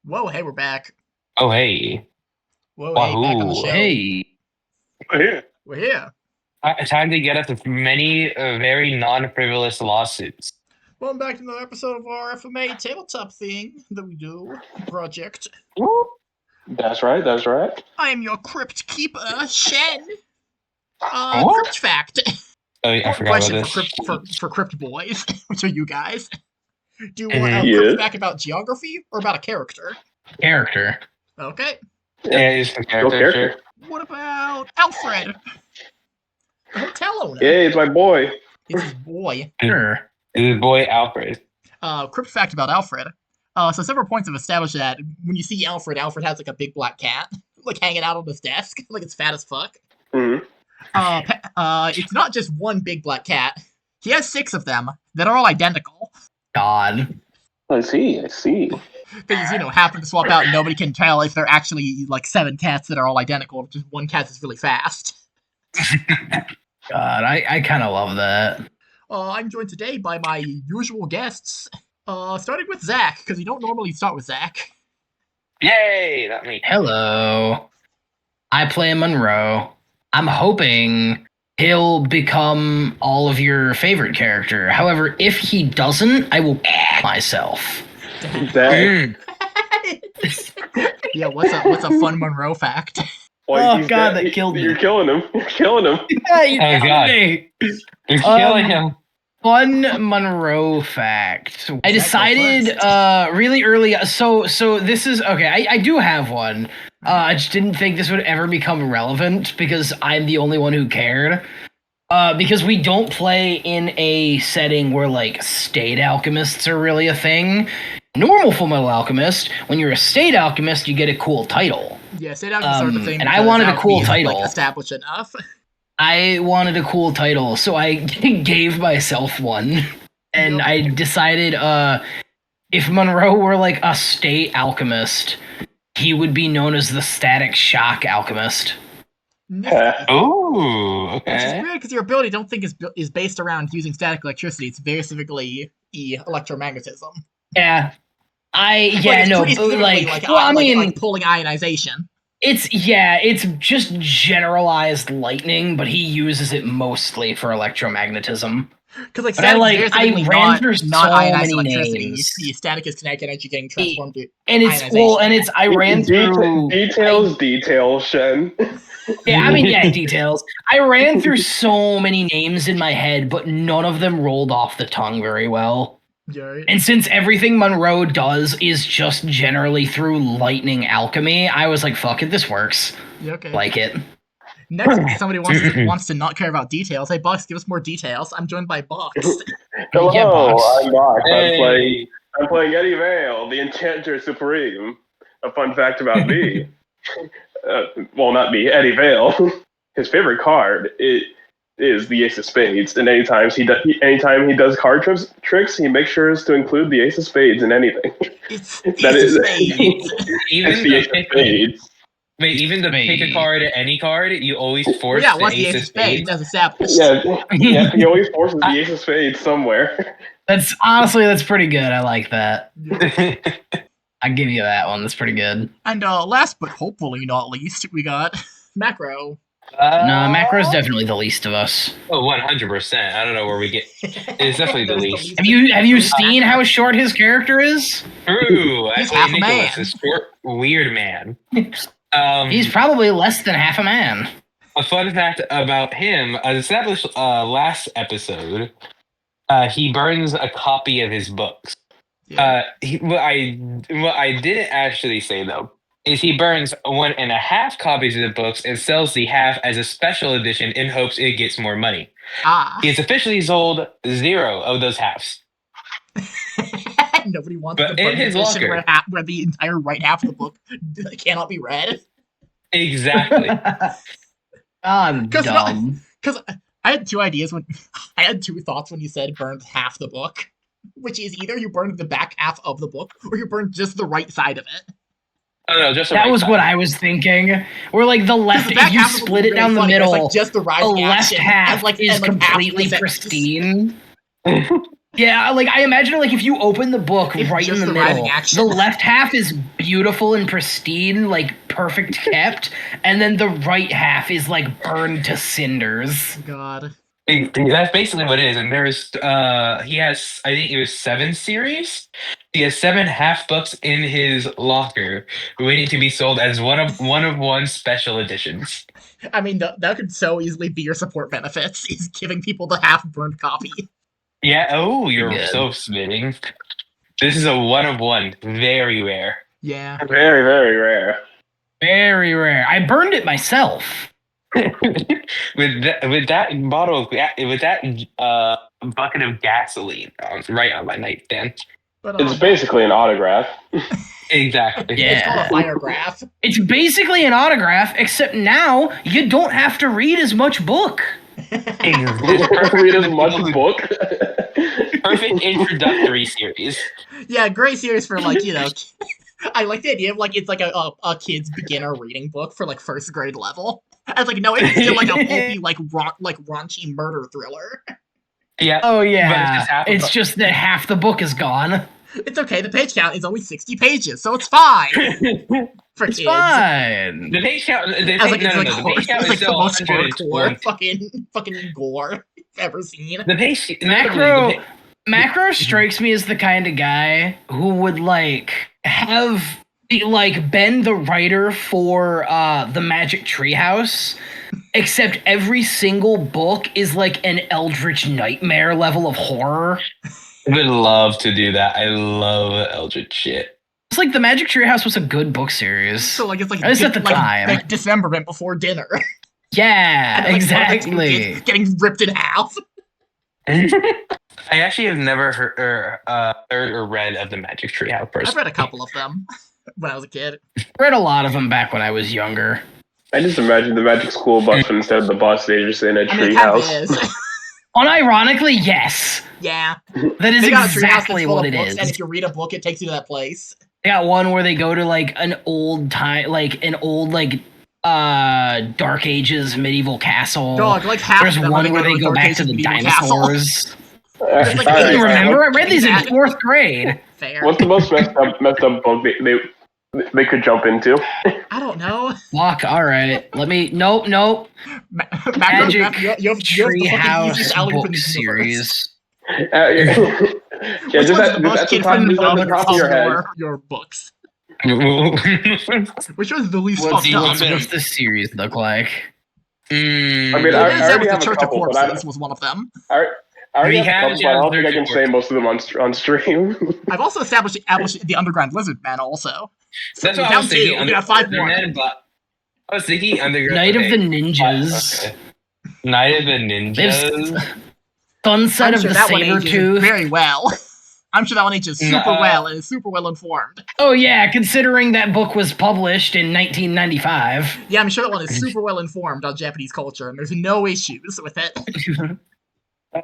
Whoa, hey, we're back. Oh, hey. Whoa, hey, back on the Wahoo. show. Hey. Yeah. We're here. Time to get us with many very non-frivolous lawsuits. Welcome back to another episode of our FMA tabletop thing that we do. Project. That's right. I am your crypt keeper, Shen. What? Crypt fact. Oh, I Important forgot about question this. for crypt boys, which are you guys. Do you want Mhm. a Yeah. crypt fact about geography or about a character? Character. Okay. Yeah, just a Go character. character. What about Alfred? The hotel owner. Yay, it's my boy. It's his boy. Sure. This boy Alfred. Crypt fact about Alfred. So several points have established that when you see Alfred has like a big black cat, like hanging out on his desk, like it's fat as fuck. Mhm. It's not just one big black cat. He has 6 of them that are all identical. God. I see. Because, happen to swap out and nobody can tell if they're actually like 7 cats that are all identical. Just one cat is really fast. God, I kind of love that. I'm joined today by my usual guests. Starting with Zach, because you don't normally start with Zach. Yay! Not me. Hello. I play Monroe. I'm hoping he'll become all of your favorite character. However, if he doesn't, I will myself. Dang. Yeah, what's a fun Monroe fact? Well, Oh, he's God, dead. that killed me. You're killing him. Yeah, you Oh, got God. me. You're killing him. Fun Monroe fact. I Zach, go decided first. really early. So this is okay. I do have one. I just didn't think this would ever become relevant because I'm the only one who cared. Because we don't play in a setting where like state alchemists are really a thing. Normal Full Metal Alchemist, when you're a state alchemist, you get a cool title. Yeah, state alchemists are the thing. and I because wanted a cool alchemy isn't, title. like, established enough. I wanted a cool title, so I gave myself one. And Yep. I decided if Monroe were like a state alchemist, he would be known as the Static Shock Alchemist. Oh, Which is okay. weird because your ability, I don't think, is based around using static electricity. It's very specifically electromagnetism. Yeah. It's literally like pulling ionization. It's just generalized lightning, but he uses it mostly for electromagnetism. Because like But I static is ran through not so ionized many electricity. names. The static is kinetic energy getting transformed to And ionization. I ran through Details, Shen. details. I ran through so many names in my head, but none of them rolled off the tongue very well. Yeah. And since everything Monroe does is just generally through lightning alchemy, I was like, fuck it, this works. Yeah, okay. Like it. Next, somebody wants to not care about details. Hey, Box, give us more details. I'm joined by Box. Hello, Yeah, Box. I'm Box. Hey. I'm playing Eddie Vale, the Enchanter Supreme. A fun fact about me. Well, not me, Eddie Vale. His favorite card is the Ace of Spades, and anytime he does card tricks, he makes sure to include the Ace of Spades in anything. It's That Ace of is- Spades. It's the Ace of Spades. Wait, even to pick a card, any card, you always Well, force yeah, the what's Ace of Spades. as established? Yeah, he always forces the Ace of Spades somewhere. That's pretty good. I like that. I give you that one. That's pretty good. And last but hopefully not least, we got Macro. No, Macro's definitely the least of us. Oh, 100%. I don't know where we get. It's definitely the least. Have you seen how short his character is? True. I He's play half a Niklas, man. a short, weird man. He's probably less than half a man. A fun fact about him, as established last episode, he burns a copy of his books. Yeah. What I didn't actually say though is he burns 1.5 copies of the books and sells the half as a special edition in hopes it gets more money. He has officially sold 0 of those halves. Nobody wants But the in burn his edition locker. where the entire right half of the book cannot be read. Exactly. I'm 'Cause dumb. Because I had 2 ideas I had 2 thoughts when you said burned half the book, which is either you burned the back half of the book or you burned just the right side of it. Oh no, just the That right was side. what I was thinking. Where like the left, The back if you half of the split book it down is the funny, middle, it's like just the the rising left action, half and, like, is and, like, half completely the sentence. pristine. Yeah, like I imagine like if you open the book It's right in just the the middle, rising action. the left half is beautiful and pristine, like perfect kept, and then the right half is like burned to cinders. God. That's basically what it is. And there's he has, I think it was 7 series. He has 7 half books in his locker waiting to be sold as one of one special editions. I mean, that could so easily be your support benefits, is giving people the half-burned copy. Yeah, oh, you're Good. so spitting. This is a one of one. Very rare. Yeah. Very, very rare. Very rare. I burned it myself. with that bottle with that bucket of gasoline right on my nightstand. But It's basically an autograph. Exactly. Yeah. It's called a firograph. It's basically an autograph, except now you don't have to read as much book. Read as much book. Perfect introductory series. Yeah, great series for, like, you know, I like the idea of, like, it's like a kid's beginner reading book for, like, first grade level. I was like, no, it's still like a pulpy, like raunchy murder thriller. Yeah. Oh But yeah, it's it's just that half the book is gone. It's okay, the page count is only 60 pages, so it's fine for It's kids. fine. The page count. The I was like, page, no, it's no, like, no. The page count it's is like the still most hardcore 120. fucking gore you've ever seen. The page. Macro Macro strikes me as the kind of guy who would like have like been the writer for the Magic Treehouse, except every single book is like an eldritch nightmare level of horror. I would love to do that. I love Eldritch shit. It's like the Magic Treehouse was a good book series. So like it's like At least at the time. like dismemberment before dinner. Yeah, And, like, exactly. one of the two kids getting ripped in half. I actually have never heard or read of the Magic Treehouse I've person. read a couple of them when I was a kid. Read a lot of them back when I was younger. I just imagine the Magic School Bus, but instead of the bus, they just in a I mean, it kind of treehouse. is. Unironically, yes. Yeah. That is They got a treehouse that's exactly full what of it books, is. and if you read a book, it takes you to that place. They got one where they go to like an old time, like an old like Dark Ages medieval castle. Dog, like half There's of them one are where they to go Dark back Ages to the medieval castle. dinosaurs. Like, I didn't Alright, remember. I read these in Exactly. 4th grade. Fair. What's the most messed up book they could jump into? I don't know. Fuck. All right. Let me. Nope. Macro, Magic you have the fucking Treehouse easiest alley book in the universe. series. Yeah, Which just one's at the most the kid top, friendly just at the top of your head. your books? Mm. Which one's the least What's, fucked up? what's the series look like? I mean, It I is already the have a Church couple, of but Corpses was one of them. I already We have a have couple, but I don't think I Church can of say most of them on stream. I've also established the Underground Lizard Men also. So That's what I down was two, thinking. we got 5 The more. Men in Black. I was thinking Underground. Night of okay. the Ninjas. Okay. Night of the Ninjas. Sunset I'm of sure the that one ages Sabertooth. very well. I'm sure that one ages super well and is super well informed. Oh yeah, considering that book was published in 1995. Yeah, I'm sure that one is super well informed on Japanese culture, and there's no issues with it.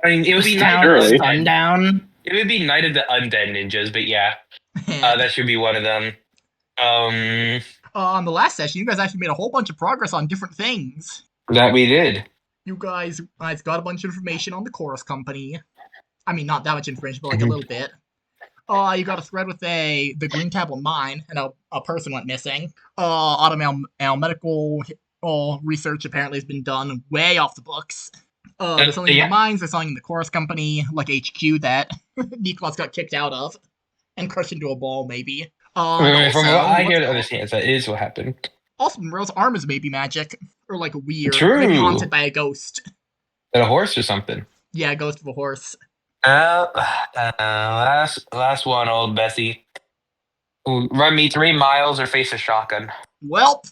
I mean, it would be Town Night of Really? the Sundown. It would be Night of the Undead Ninjas, but yeah, that should be one of them. On the last session, you guys actually made a whole bunch of progress on different things. That we did. You guys got a bunch of information on the Chorus Company. I mean, not that much information, but like a little bit. You got a thread with the Green Tablet Mine, and a person went missing. Medical research apparently has been done way off the books. There's something in the mines, there's something in the Chorus Company, like HQ, that Niklas got kicked out of and crushed into a ball, maybe. From what I hear, to understand, that is what happened. Also, Monroe's arm is maybe magic, or like weird, True. maybe haunted by a ghost. A horse or something. Yeah, ghost of a horse. Last one, old Bessie. Run me 3 miles or face a shotgun. Welp.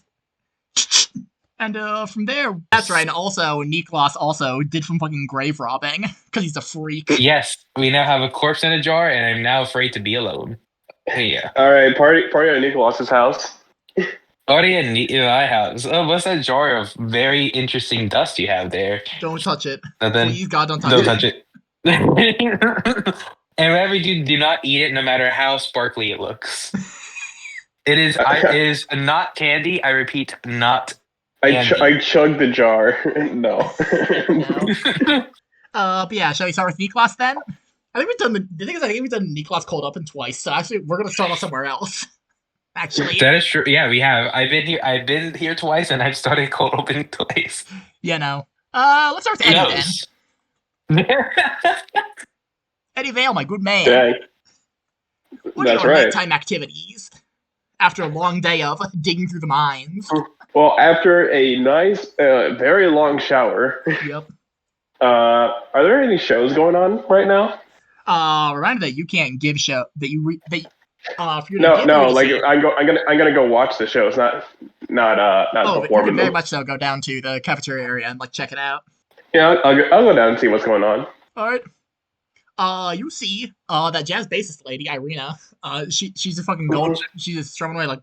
And from there, that's right. And also, Niklas also did some fucking grave robbing because he's a freak. Yes, we now have a corpse in a jar, and I'm now afraid to be alone. Yeah. All right, party at Niklas's house. Party in my house. Oh, what's that jar of very interesting dust you have there? Don't touch it. Nothing. Please, God, don't touch Don't it. touch it. And whatever you do not eat it, no matter how sparkly it looks. It is not candy. I repeat, not candy. I chugged the jar. No. No. But yeah, shall we start with Niklas then? I think we've done the thing is I think we've done Niklas Cold Open twice, so actually we're gonna start off somewhere else. Actually. That is true. Yeah, we have. I've been here twice and I've started Cold Open twice. Yeah, no. Let's start with Eddie then. Eddie Vale, my good man. Dang. What are That's your right. nighttime activities after a long day of digging through the mines? Well, after a nice, very long shower, Yep. are there any shows going on right now? Reminder that you can't give show that you re- that for you to No, give no. you to Like see, I'm gonna go watch the show. It's not but you performing can very them. much so go down to the cafeteria area and like check it out. Yeah, I'll go down and see what's going on. All right. You see, that jazz bassist lady, Irina. She's a fucking gold. She's just strumming away like.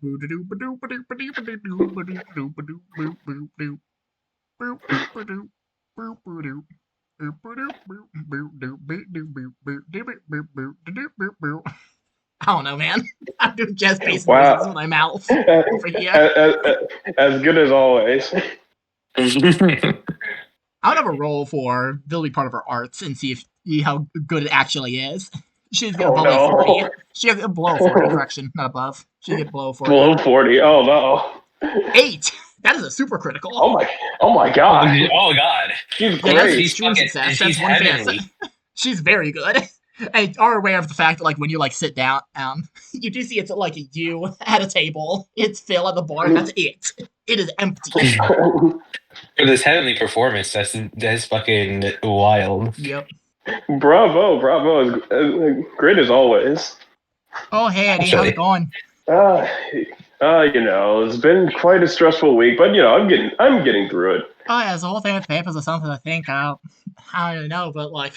I don't know, man. I'm doing jazz bass noises with my mouth over here. As good as always. I would have a roll for this will be part of her arts and see how good it actually is. She's gonna below 40. She has below 40, correction, not above. She get below 40. Below 40. Oh no. 8. That is a super critical. Oh my god. Oh god. She's Yeah, that's great. extreme success. She's That's one thing. heavenly. She's very good. And are aware of the fact that like when you like sit down, you do see it's like you at a table. It's Phil at the bar. That's it. It is empty. For this heavenly performance, that's fucking wild. Yep. Bravo. Great as always. Oh hey Eddie, how's it going? It's been quite a stressful week, but I'm getting through it. Oh yeah, the whole thing with papers or something. I think I don't really know, but like.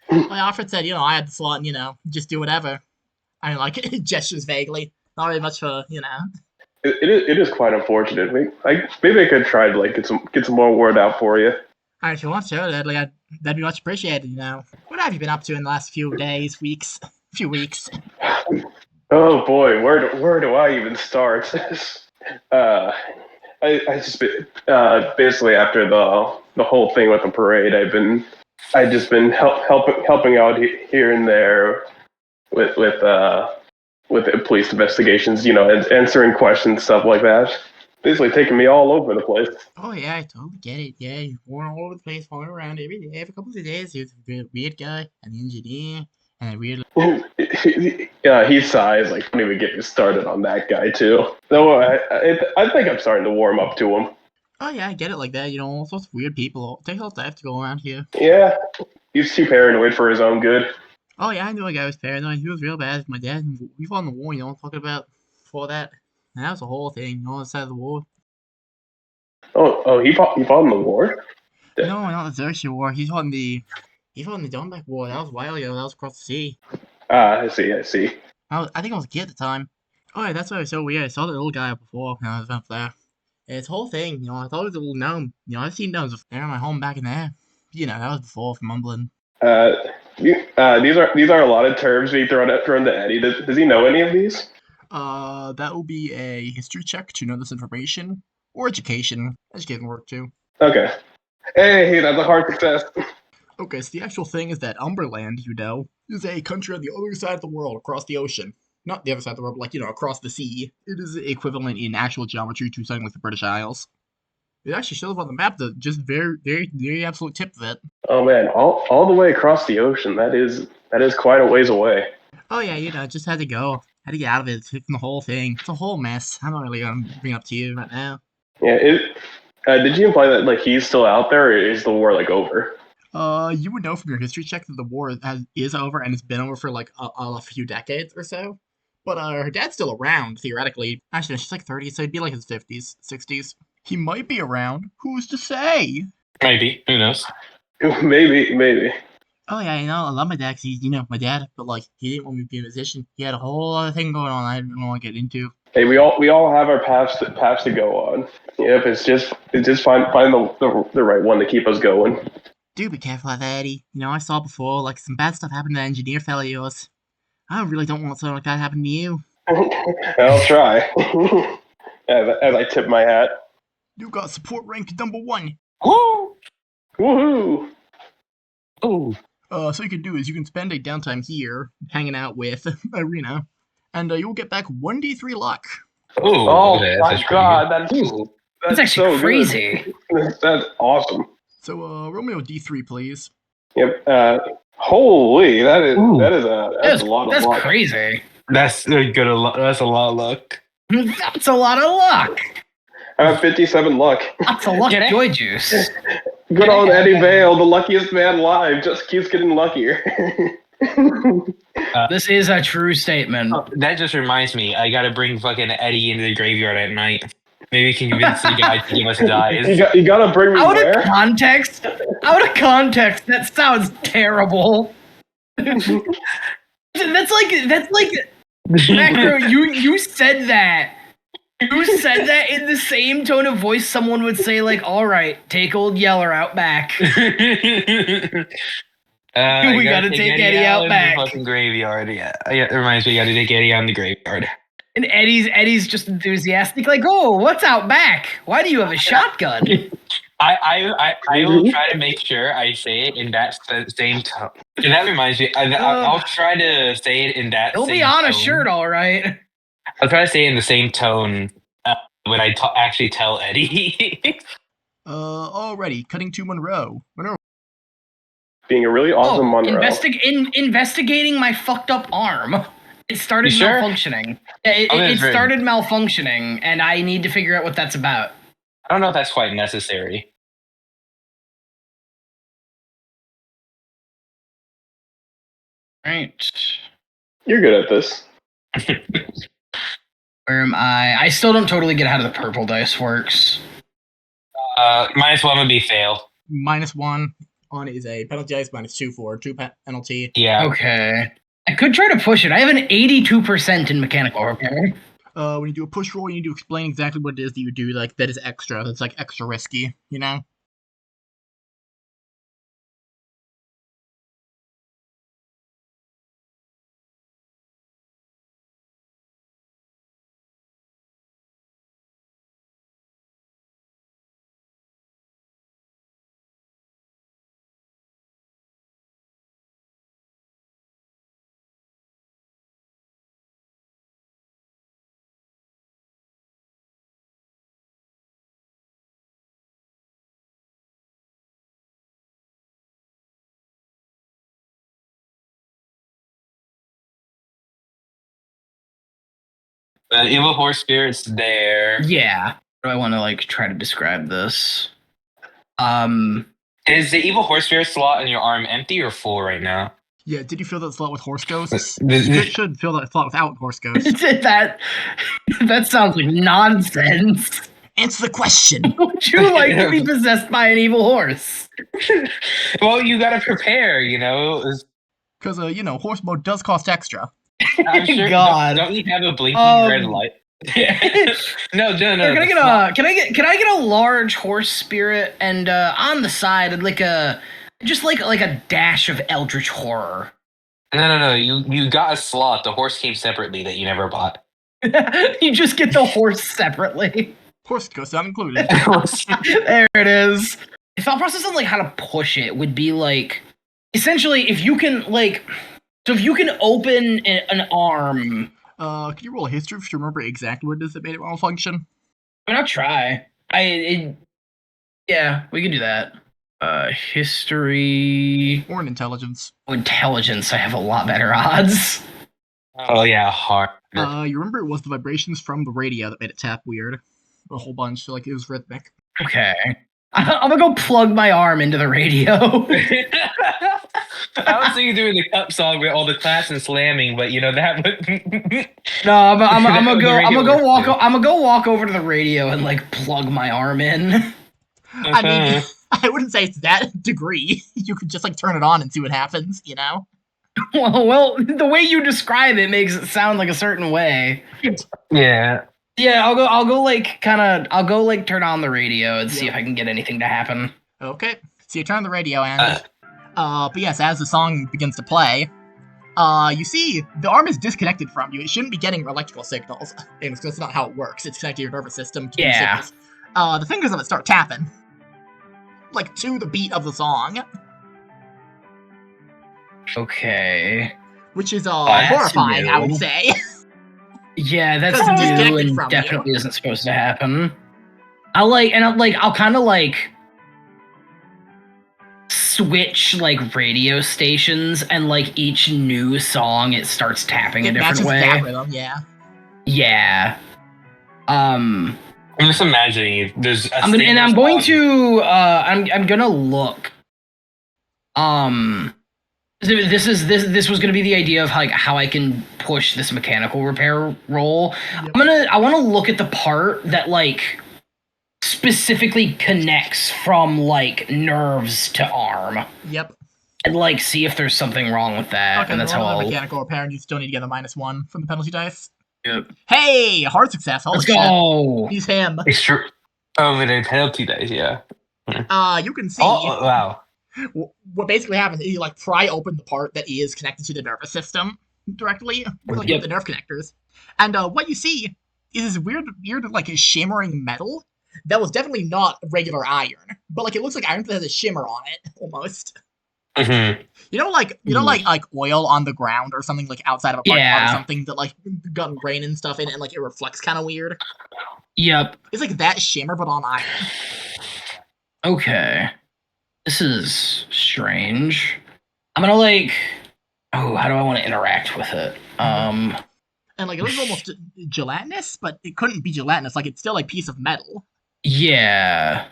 Like Alfred said, I had the slot and, just do whatever. I mean, like, gestures vaguely. Not really much for, It is quite unfortunate. Maybe I could try to, like, get some more word out for you. Alright, if you want to, that'd be much appreciated, What have you been up to in the last few days, few weeks? Oh, boy, where do I even start? I just been, basically after the whole thing with the parade, I've just been helping out here and there with the police investigations, answering questions, stuff like that. Basically taking me all over the place. Oh yeah, I totally get it. Yeah, you're going all over the place, falling around every day, every couple of days. You're a weird guy, an engineer, and a weird. Yeah, he sighs. Like, don't even get me started on that guy too. So I think I'm starting to warm up to him. Oh yeah, I get it like that. All sorts of weird people. It takes a lot of time to go around here. Yeah, he's too paranoid for his own good. Oh yeah, I knew a guy was paranoid. He was real bad. My dad, we fought in the war. Talking about before that. And that was the whole thing. On the side of the war. Oh, he fought in the war. No, not the Xerxes War. He fought in the Donbass War. That was a while ago. That was across the sea. I see. I think I was a kid at the time. Oh yeah, that's why it was so weird. I saw the little guy before when I was up there. It's whole thing, I thought it was a little gnome. I've seen gnomes there in my home back in there. That was before from mumbling. These are a lot of terms being thrown to Eddie. Does he know any of these? That will be a history check to know this information. Or education. Education work too. Okay. Hey, that's a hard success. Okay, so the actual thing is that Umberland, is a country on the other side of the world, across the ocean. Not the other side of the world, but across the sea. It is equivalent in actual geometry to something like the British Isles. It actually shows on the map the just very, very, very absolute tip of it. Oh man, all the way across the ocean. That is quite a ways away. Oh yeah, just had to go. Had to get out of it. From the whole thing. It's a whole mess. I'm not really gonna bring it up to you right now. Yeah. Did you imply that like he's still out there, or is the war like over? You would know from your history check that the war is over and it's been over for like a few decades or so. But her dad's still around, theoretically. Actually, she's like 30, so he'd be like his 50s, 60s. He might be around. Who's to say? Maybe. Who knows? Maybe. Oh yeah, I love my dad because he's, my dad. But like, he didn't want me to be a musician. He had a whole other thing going on I didn't want to get into. Hey, we all have our paths to go on. Yep, it's just find the right one to keep us going. Do be careful of that, Eddie. I saw before, like, some bad stuff happened to that engineer fella of yours. I really don't want something like that to happen to you. I'll try. as I tip my hat. You got support rank number 1. Woo! Woohoo! Ooh. So you can do is you can spend a downtime here hanging out with Arena, and you'll get back 1d3 luck. Ooh, Oh okay, my god, that's actually so crazy. Good. That's awesome. So roll me a d3, please. Yep. Holy, that's a lot of That's luck. crazy. That's a good. That's a lot of luck. That's a lot of luck. I have 57 luck. That's a luck joy juice. Good old Eddie Vale, the luckiest man alive, just keeps getting luckier. This is a true statement. That just reminds me, I gotta bring fucking Eddie into the graveyard at night. Maybe we can convince the guy to give us dies. You gotta bring me where? Out of context, that sounds terrible. that's like Macro, you said that. You said that in the same tone of voice someone would say, like, all right, take old Yeller out back. We gotta take Eddie out back. The fucking graveyard, yeah. It reminds me, you gotta take Eddie out in the graveyard. And Eddie's just enthusiastic, like, oh, what's out back? Why do you have a shotgun? I will try to make sure I say it in that same tone. And that reminds me, I'll try to say it in that He'll same be on tone. a shirt, all right. I'll try to say it in the same tone when I actually tell Eddie. Alrighty, cutting to Monroe. Being a really awesome Monroe. Investigating my fucked up arm. It started malfunctioning. It started malfunctioning, and I need to figure out what that's about. I don't know if that's quite necessary. Right. You're good at this. Where am I? I still don't totally get how the purple dice works. -1 would be fail. -1 on is a penalty dice, -2 for 2 penalty. Yeah. Okay. I could try to push it. I have an 82% in mechanical repair. When you do a push roll, you need to explain exactly what it is that you do, like, that is extra. That's, like, extra risky, you know? The evil horse spirit's there. Yeah. How do I want to, like, try to describe this? Is the evil horse spirit slot in your arm empty or full right now? Yeah, did you fill that slot with horse ghosts? You should fill that slot without horse ghosts. that sounds like nonsense. Answer the question. Would you like to be possessed by an evil horse? Well, you gotta prepare, you know? Because, horse mode does cost extra. I'm sure. God. Don't you have a blinking red light? No. Can I get a large horse spirit and on the side like a dash of eldritch horror? No. You got a slot. The horse came separately that you never bought. You just get the horse separately. Horse ghost not included. There it is. The thought process on, like, how to push it would be, like, essentially if you can, like, so if you can open an arm. Can you roll a history to remember exactly what it is that made it malfunction? I mean, I'll try. Yeah, we can do that. History or an intelligence. Intelligence, I have a lot better odds. Oh yeah, hard. You remember it was the vibrations from the radio that made it tap weird. A whole bunch, so, like, it was rhythmic. Okay. I'm gonna go plug my arm into the radio. I was thinking doing the cup song with all the claps and slamming, but that would. No, I'm gonna go walk over to the radio and, like, plug my arm in. I mean, I wouldn't say it's that degree. You could just, like, turn it on and see what happens, you know? Well, the way you describe it makes it sound like a certain way. Yeah. Yeah, I'll go turn on the radio and see if I can get anything to happen. Okay. So you turn on the radio and but yes, as the song begins to play, you see the arm is disconnected from you. It shouldn't be getting electrical signals. And that's not how it works. It's connected to your nervous system to signals. The fingers of it start tapping. Like, to the beat of the song. Okay. Which is That's horrifying, I would new. say. Yeah, that's 'Cause it's new disconnected and from definitely you. isn't supposed to happen. I'll kind of like switch like radio stations, and like each new song it starts tapping a It different matches way. that rhythm, yeah. Yeah. I'm just imagining there's a I'm gonna look. This was gonna be the idea of like how I can push this mechanical repair roll. Yep. I want to look at the part that like specifically connects from like nerves to arm. Yep. And like see if there's something wrong with that. Okay, and that's how roll I'll. another mechanical repair, and you still need to get a -1 from the penalty dice. Yep. Hey, hard success. Holy Let's shit. go. He's him. It's true. Oh, with a penalty dice, yeah. You can see. Oh, wow. What basically happens is you like pry open the part that is connected to the nervous system directly, like with the nerve connectors, and what you see is this weird like shimmering metal that was definitely not regular iron, but like it looks like iron that has a shimmer on it almost. Mm-hmm. You know, like oil on the ground or something like outside of a parking lot or something that like got rain and stuff in it, and like it reflects kind of weird. Yep. It's like that shimmer, but on iron. Okay. This is strange. I'm gonna like. Oh, how do I want to interact with it? And like it looks almost gelatinous, but it couldn't be gelatinous. Like it's still like piece of metal. Yeah.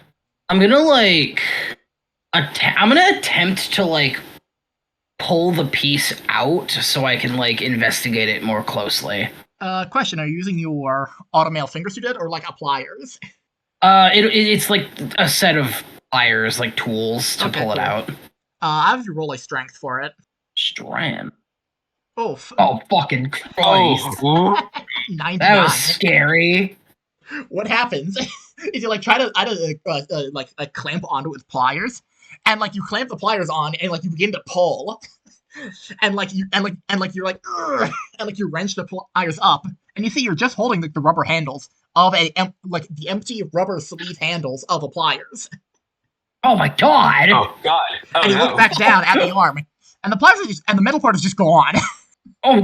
I'm gonna like. I'm gonna attempt to like pull the piece out so I can like investigate it more closely. Question: are you using your automail finger suited or like a pliers? It's like a set of pliers, like tools to pull it out. I have you roll a strength for it. Strength. Oof. Oh fucking Christ! Oh, 99. That was scary. What happens is you like try to like clamp onto it with pliers, and like you clamp the pliers on, and like you begin to pull, and you're like, ugh, and like you wrench the pliers up, and you see you're just holding like the rubber handles of the empty rubber sleeve handles of the pliers. Oh my god! Oh god! Oh, and you look back down at the arm, and the pliers and the metal part is just gone. Oh.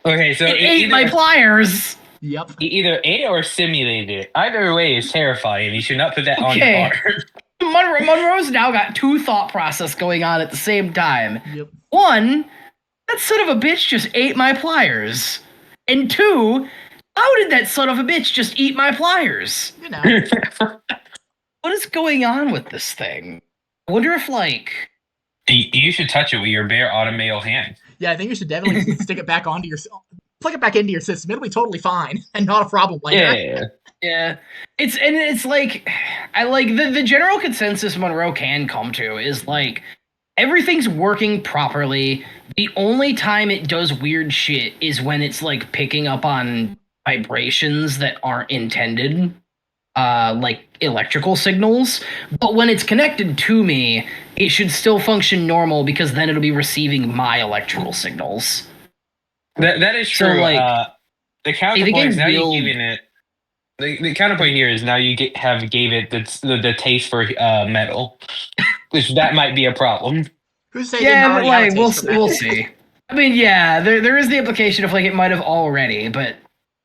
Okay, so it ate my pliers. Yep. Either ate it or simulated it. Either way is terrifying. You should not put that on your heart. Monroe's now got two thought process going on at the same time. Yep. One, that son of a bitch just ate my pliers. And two, how did that son of a bitch just eat my pliers? You know. What is going on with this thing? I wonder if like... You should touch it with your bare automail hand. Yeah, I think you should definitely stick it back onto your... Plug it back into your system. It'll be totally fine and not a problem later. Yeah. It's like I like the general consensus Monroe can come to is like everything's working properly. The only time it does weird shit is when it's like picking up on vibrations that aren't intended. Like electrical signals, but when it's connected to me, it should still function normal because then it'll be receiving my electrical signals. That is true. So, like, the counterpoint is now you're giving it. The counterpoint here is now you gave it the taste for metal, which that might be a problem. Who's saying? Yeah, but like we'll see. I mean, yeah, there is the implication of like it might have already, but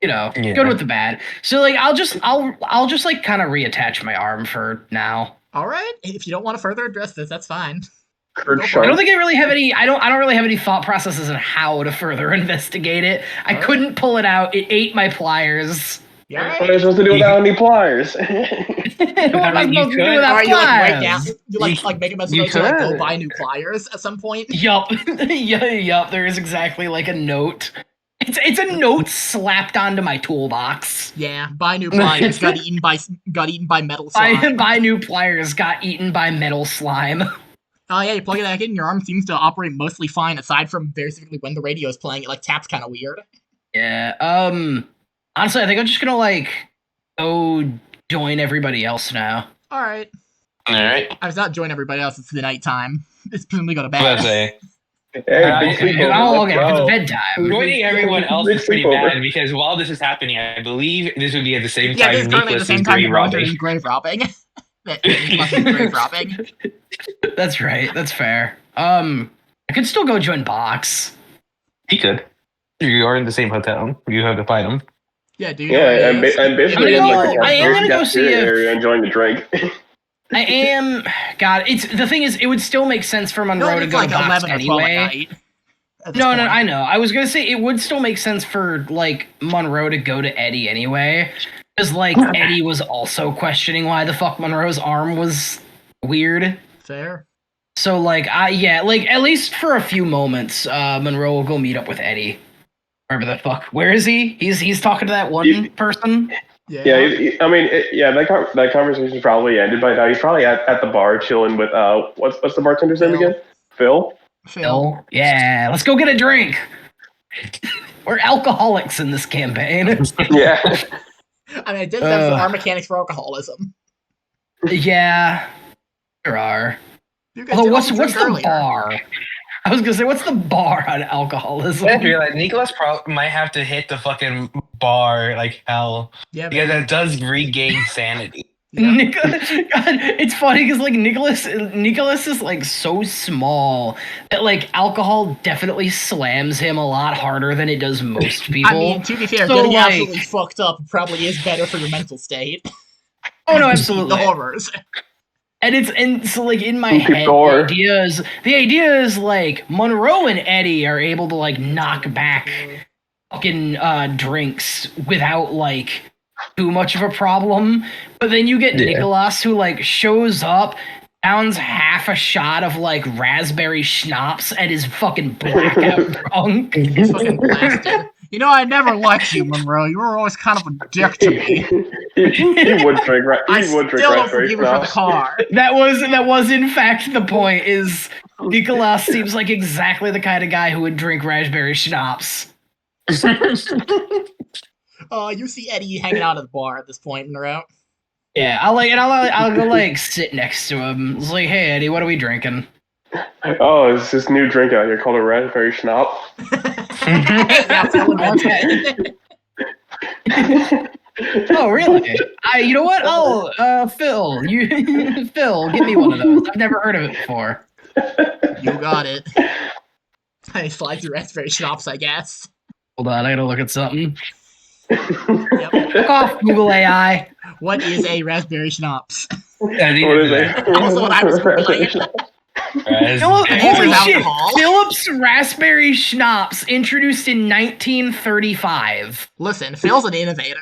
you know, good with the bad. So like I'll just like kind of reattach my arm for now. All right, if you don't want to further address this, that's fine. I don't think I really have any. I don't really have any thought processes on how to further investigate it. I couldn't pull it out. It ate my pliers. Yeah. What are you supposed to do without any pliers? What am I supposed to do without pliers? You write down. You like make a message to like go buy new pliers at some point. Yup. Yup. There is exactly like a note. It's a note slapped onto my toolbox. Yeah, buy new pliers. got eaten by metal slime. Buy new pliers. Got eaten by metal slime. Oh yeah, you plug it back in, your arm seems to operate mostly fine, aside from very specifically when the radio is playing, it like taps kind of weird. Yeah, honestly, I think I'm just gonna like go join everybody else now. Alright. I was not join everybody else, it's the nighttime. It's presumably go to bed. Let's say. Hey, it's bedtime. Joining everyone else is pretty bad because while this is happening, I believe this would be at the same time Nicholas Niklas is grave robbing. grave robbing. that he's fucking grave robbing. That's right. That's fair. I could still go join Box. He could. You are in the same hotel. You have to fight him. Yeah, do you Yeah, know what I'm, it is? I'm basically I'm in gonna like go- I am gonna go see if- area enjoying the drink. I am. God, it's the thing is, it would still make sense for Monroe No, to it's go like to Box 11 or 12 anyway. at night. At this No, point. I know. I was gonna say it would still make sense for like Monroe to go to Eddie anyway, because like Eddie was also questioning why the fuck Monroe's arm was weird. Fair. So like, like at least for a few moments, Monroe will go meet up with Eddie. Wherever the fuck, where is he? He's talking to that one person. Yeah. That conversation probably ended by now. He's probably at the bar chilling with what's the bartender's name again? Phil. Phil. Yeah, let's go get a drink. We're alcoholics in this campaign. Yeah. I mean, I did have some mechanics for alcoholism. Yeah, there are. You guys Although did what's the earlier. bar? I was gonna say, what's the bar on alcoholism? I realize Niklas might have to hit the fucking bar like hell. Yeah, Because man. it does regain sanity. Yeah. God, it's funny because like Nicholas is like so small that like alcohol definitely slams him a lot harder than it does most people. I mean, to be fair, So, getting like- absolutely fucked up probably is better for your mental state. Oh no, The absolutely. horrors. And so like in my Keep head, going. the idea is like Monroe and Eddie are able to like knock back fucking drinks without like too much of a problem. But then you get Yeah. Niklas who like shows up, downs half a shot of like raspberry schnapps and is fucking blackout drunk. He's fucking blasted. You know, I never liked you, Monroe. You were always kind of a dick to me. he would drink. I He would drink still don't raspberry forgive you for the schnapps. car. That was in fact the point. Is Niklas seems like exactly the kind of guy who would drink raspberry schnapps. You see Eddie hanging out at the bar at this point in the route. Yeah, I'll go like sit next to him. It's like, hey Eddie, what are we drinking? Oh, it's this new drink out here called a raspberry schnapp. Yeah, Phil invented it. Oh really? You know what? Oh, Phil, Phil, give me one of those. I've never heard of it before. You got it. I slide through raspberry schnapps, I guess. Hold on, I gotta look at something. Yep. Fuck off, Google AI. What is a raspberry schnapps? I think What is it's it? Also what I was Googling. Holy shit! alcohol. Phillips Raspberry Schnapps introduced in 1935. Listen, Phil's an innovator.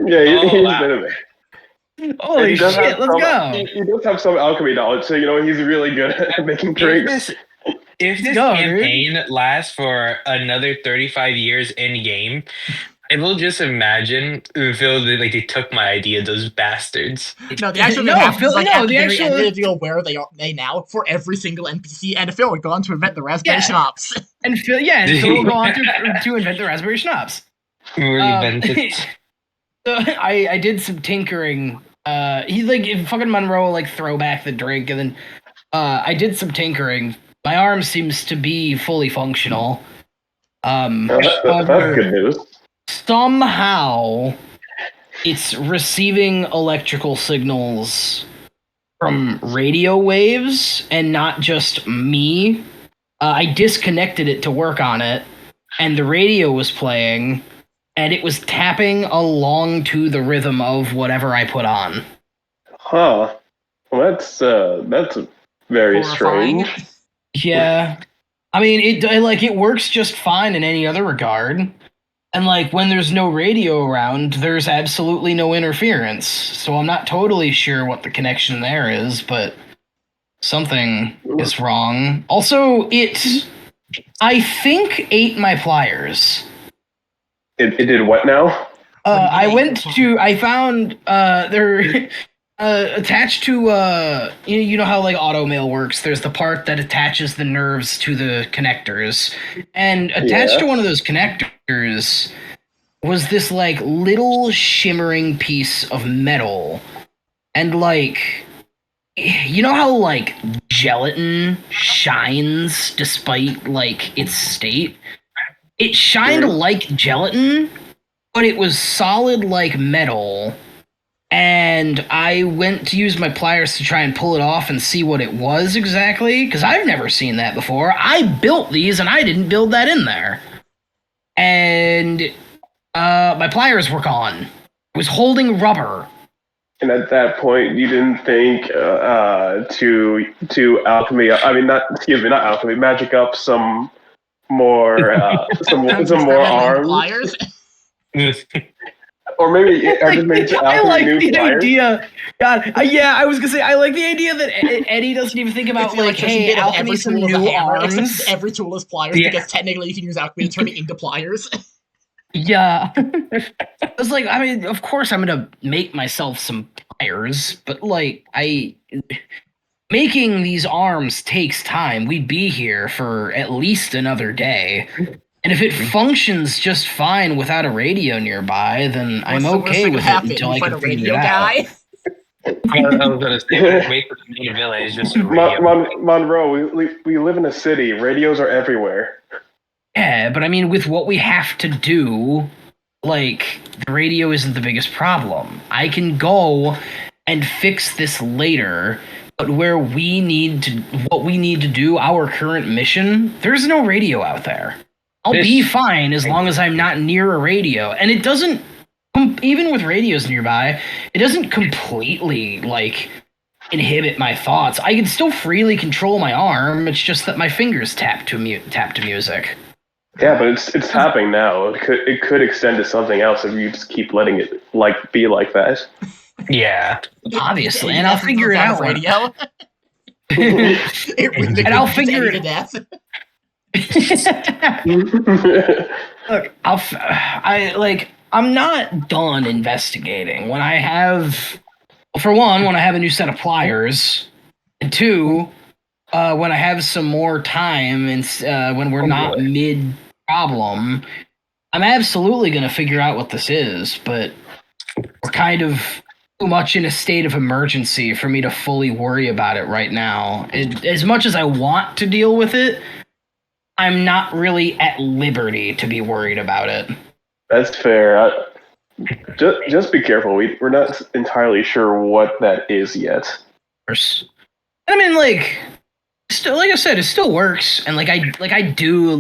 Yeah, Oh, he's wow. a bit of it. Holy He does shit! have Let's some- go. He does have some alchemy knowledge, so he's really good at making drinks. If this Go, dude. campaign lasts for another 35 years in game, I will just imagine Phil like they took my idea, those bastards. No, the actual No, thing happens Phil- is, like, no, at the the very end of actual- the video, where they are now for every single NPC, and Phil would go on to invent the raspberry Yeah. schnapps. And Phil will go on to invent the Raspberry Schnapps. We invented. So I did some tinkering. He like fucking Monroe like throw back the drink, and then I did some tinkering. My arm seems to be fully functional. That's However, good news. somehow it's receiving electrical signals from radio waves and not just me. I disconnected it to work on it, and the radio was playing, and it was tapping along to the rhythm of whatever I put on. Huh. Well, that's very Horrifying. strange. Yeah. I mean, it works just fine in any other regard. And like when there's no radio around, there's absolutely no interference. So I'm not totally sure what the connection there is, but something is wrong. Also, it I think ate my pliers. It did what now? I found they're attached to you know how like auto mail works. There's the part that attaches the nerves to the connectors, and attached Yeah. to one of those connectors was this like little shimmering piece of metal, and like you know how like gelatin shines despite like its state. It shined Mhm. like gelatin, but it was solid like metal. and I went to use my pliers to try and pull it off and see what it was exactly, because I've never seen that before. I built these, and I didn't build that in there. And my pliers were gone. It was holding rubber. And at that point, you didn't think to alchemy. I mean, not alchemy. Magic up some more some more arms. Pliers? Or maybe to I alchemy like new the pliers. idea. God, yeah, I was gonna say I like the idea that Eddie doesn't even think about It's the electrician hey, bit of alchemy every some tool is a new hammer, arms. except every tool is pliers, because technically you can use alchemy to turn it into pliers. Yeah. I was like, I mean, of course I'm gonna make myself some pliers, but like making these arms takes time. We'd be here for at least another day. And if it functions just fine without a radio nearby, then I'm okay with it until I can figure it out. I was gonna say, wait for the main village, just a radio. Monroe, we live in a city. Radios are everywhere. Yeah, but I mean, with what we have to do, like, the radio isn't the biggest problem. I can go and fix this later, but what we need to do, our current mission, there's no radio out there. I'll be fine as long as I'm not near a radio. And it doesn't, even with radios nearby, it doesn't completely, like, inhibit my thoughts. I can still freely control my arm, it's just that my fingers tap to music. Yeah, but it's happening now. It could extend to something else if you just keep letting it be like that. Yeah, obviously, and I'll figure it out. Radio. And I'll figure it to death. Look, I'm not done investigating. When I have a new set of pliers, and two, when I have some more time and when we're not mid-problem, I'm absolutely going to figure out what this is, but we're kind of too much in a state of emergency for me to fully worry about it right now. As much as I want to deal with it, I'm not really at liberty to be worried about it. That's fair. Just be careful. We're not entirely sure what that is yet. I mean, still, like I said, it still works, and I do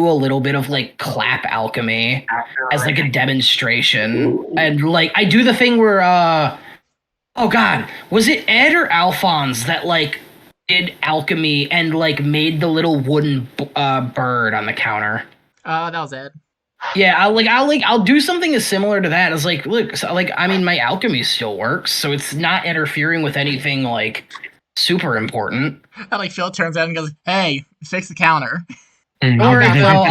a little bit of like clap alchemy as like a demonstration, and like I do the thing where oh god, was it Ed or Alphonse that like did alchemy and like made the little wooden bird on the counter? That was Ed. Yeah, I'll do something as similar to that. It's like, look, so, like, I mean, my alchemy still works, so it's not interfering with anything like super important. And like Phil turns out and goes, "Hey, fix the counter." Don't I'm worry, Phil.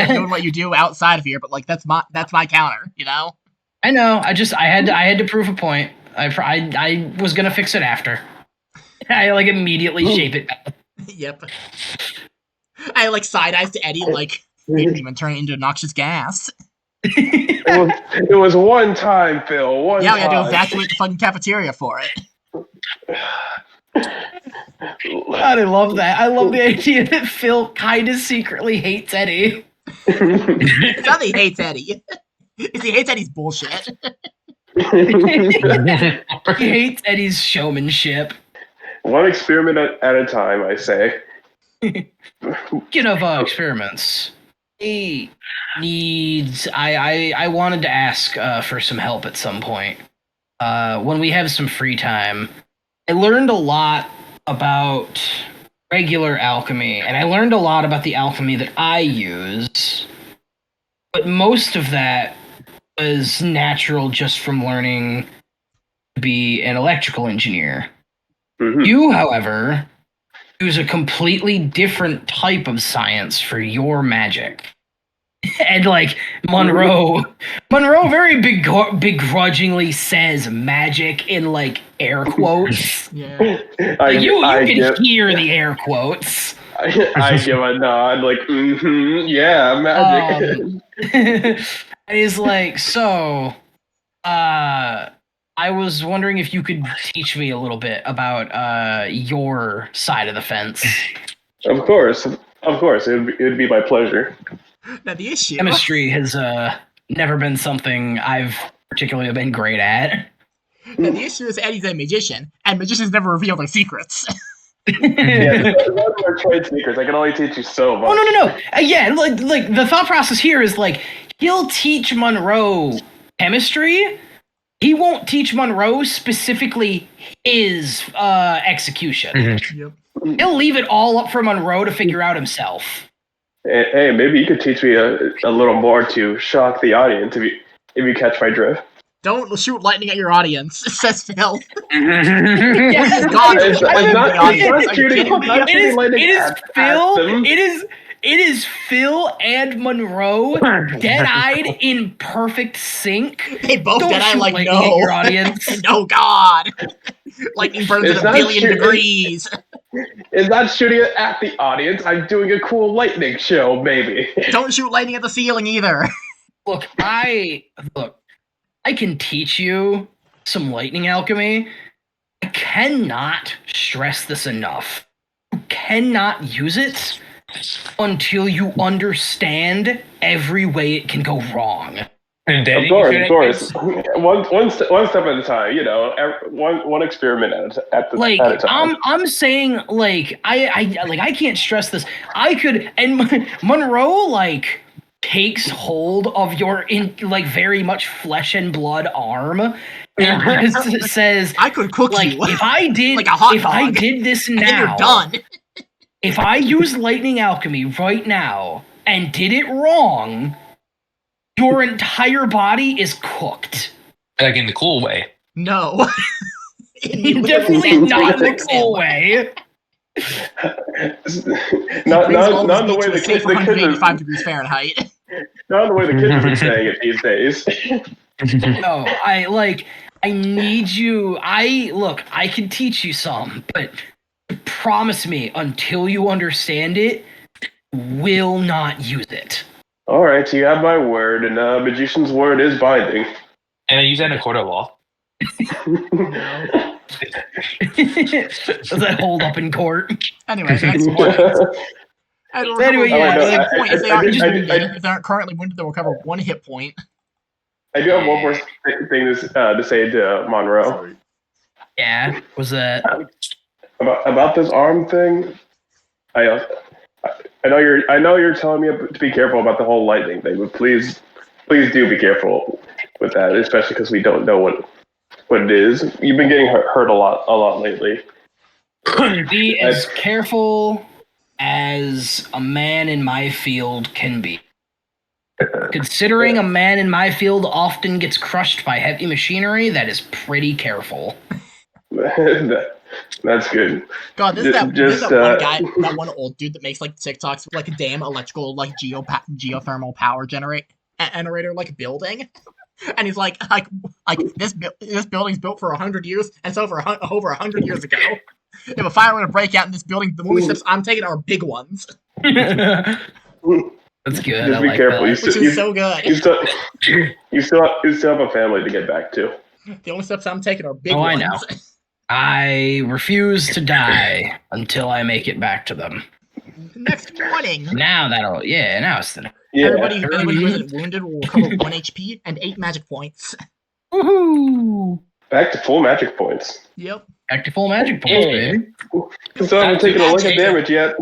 doing what you do outside of here, but like that's my counter, you know. I know. I had to prove a point. I was gonna fix it after. I like immediately shape it. Yep. I like side eyes to Eddie like. You didn't even turn it into noxious gas. It was one time, Phil. One time. We had to evacuate the fucking cafeteria for it. God, I love that. I love the idea that Phil kind of secretly hates Eddie. It's not that he hates Eddie. It's he hates Eddie's bullshit. He hates Eddie's showmanship. One experiment at a time, I say. Speaking of experiments, I wanted to ask for some help at some point. When we have some free time, I learned a lot about regular alchemy, and I learned a lot about the alchemy that I use, but most of that was natural just from learning to be an electrical engineer. Mm-hmm. You, however, use a completely different type of science for your magic. And like Monroe very begrudgingly says magic in like air quotes. Yeah. You can hear the air quotes. I give a nod, like, yeah, magic. And he's like, so, I was wondering if you could teach me a little bit about your side of the fence. Of course, it would be my pleasure. Now the issue. Chemistry has never been something I've particularly been great at. And the issue is Eddie's a magician, and magicians never reveal their secrets. Yeah, those are trade secrets. I can only teach you so much. Oh no. Yeah, like the thought process here is like he'll teach Monroe chemistry. He won't teach Monroe specifically his execution. Mm-hmm. Yep. He'll leave it all up for Monroe to figure out himself. Hey, maybe you could teach me a little more to shock the audience if you catch my drift. Don't shoot lightning at your audience, says Phil. Mm-hmm. Yeah, he's gone. It's not shooting lightning at them. It is Phil and Monroe dead-eyed in perfect sync. They both Don't dead-eye shoot like, lightning no. at your audience. No, God. Lightning burns It's at a not billion shooting. degrees. It's not shooting it at the audience. I'm doing a cool lightning show, maybe. Don't shoot lightning at the ceiling either. Look, I can teach you some lightning alchemy. I cannot stress this enough. You cannot use it until you understand every way it can go wrong. And Of course. One step at a time. You know, one experiment at a time. I'm saying like I can't stress this. I could, and Monroe like takes hold of your very much flesh and blood arm and just says, I could cook like you. if I did like a hot if dog, I did this and then now, you're done. if I use lightning alchemy right now and did it wrong, your entire body is cooked. Like in the cool way. No. Definitely not in a cool way. not in the way the kids 185 degrees Fahrenheit. not in the way the kids are saying it these days. No, I need you. I can teach you some, but promise me until you understand it, will not use it. All right, so you have my word, and magician's word is binding. And I use that in a court of law. Does that hold up in court? Anyway, the next point. Anyway, yeah, point. If they aren't wounded, if they aren't currently wounded, they'll recover 1 hit point. I do have one more thing to say to Monroe. Yeah, was that about this arm thing? I know you're telling me to be careful about the whole lightning thing, but please do be careful with that, especially because we don't know what it is. You've been getting hurt a lot lately. be as careful as a man in my field can be. Considering a man in my field often gets crushed by heavy machinery, that is pretty careful. That's good. God, this is that one guy, that one old dude that makes like TikToks with like a damn electrical like geothermal power generator like building, and he's like this building's built for 100 years, and so over 100 years ago, if a fire were to break out in this building, the only steps I'm taking are big ones. That's good. Just I be like careful. that. Which is so good. You still have a family to get back to. The only steps I'm taking are big Oh, ones. I know. I refuse to die until I make it back to them. Next morning. Now it's the Yeah. Everybody who isn't wounded will recover 1 HP and 8 magic points. Woohoo! Back to full magic points. Yep. Back to full magic points, baby. So I haven't taken a look at damage yet.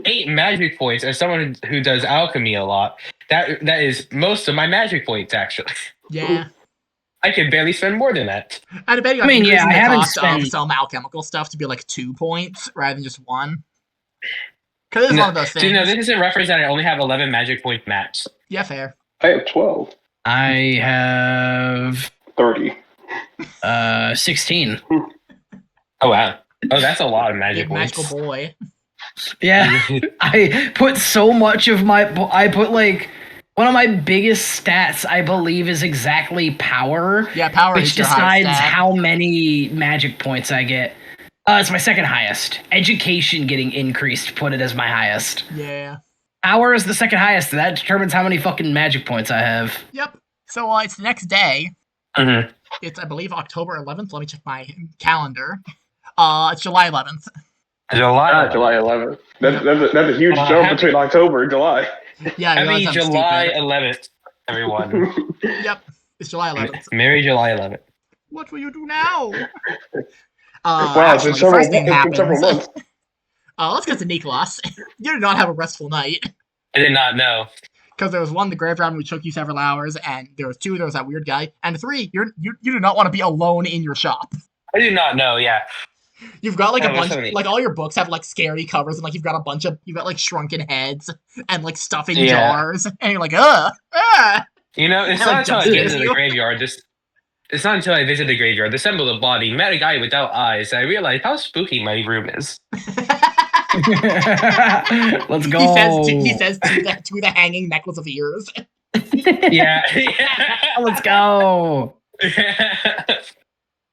8 magic points as someone who does alchemy a lot. That is most of my magic points, actually. Yeah. I can barely spend more than that. I'd bet you I mean, yeah, I haven't cost spent- of some alchemical stuff to be like 2 points rather than just 1. Because it's one of those things. No, this is a reference that I only have 11 magic point max. Yeah, fair. I have 12. I have 30. 16. Oh, wow. Oh, that's a lot of Big magic points. magical boy. Yeah, I put so much of like one of my biggest stats, I believe, is exactly power. Yeah, power which is your highest decides stat. how many magic points I get. It's my second highest. Education getting increased put it as my highest. Yeah. Power is the second highest. That determines how many fucking magic points I have. Yep. So it's the next day. Mm-hmm. It's, I believe, October 11th. Let me check my calendar. It's July 11th. July. July 11th. That's a huge jump happy- between October and July. Yeah, I Happy realize I'm July stupid. 11th, everyone. Yep. It's July 11th. Merry July 11th. What will you do now? Wow, Actually, it's been first thing several happens. months. Let's get to Niklas. You did not have a restful night. I did not know. Because there was 1, the graveyard, which took you several hours, and there was 2, there was that weird guy, and 3, you do not want to be alone in your shop. I do not know. Yeah. You've got like Yeah, a what's bunch, happening? like all your books have like scary covers, and like you've got like shrunken heads and like stuff in Yeah. jars, and you're like, You know, it's And, not like, until I jump visited scares the you. graveyard. It's not until I visited the graveyard, assembled a body, met a guy without eyes, that I realized how spooky my room is. Let's go. He says to the hanging necklace of ears. Yeah. Let's go.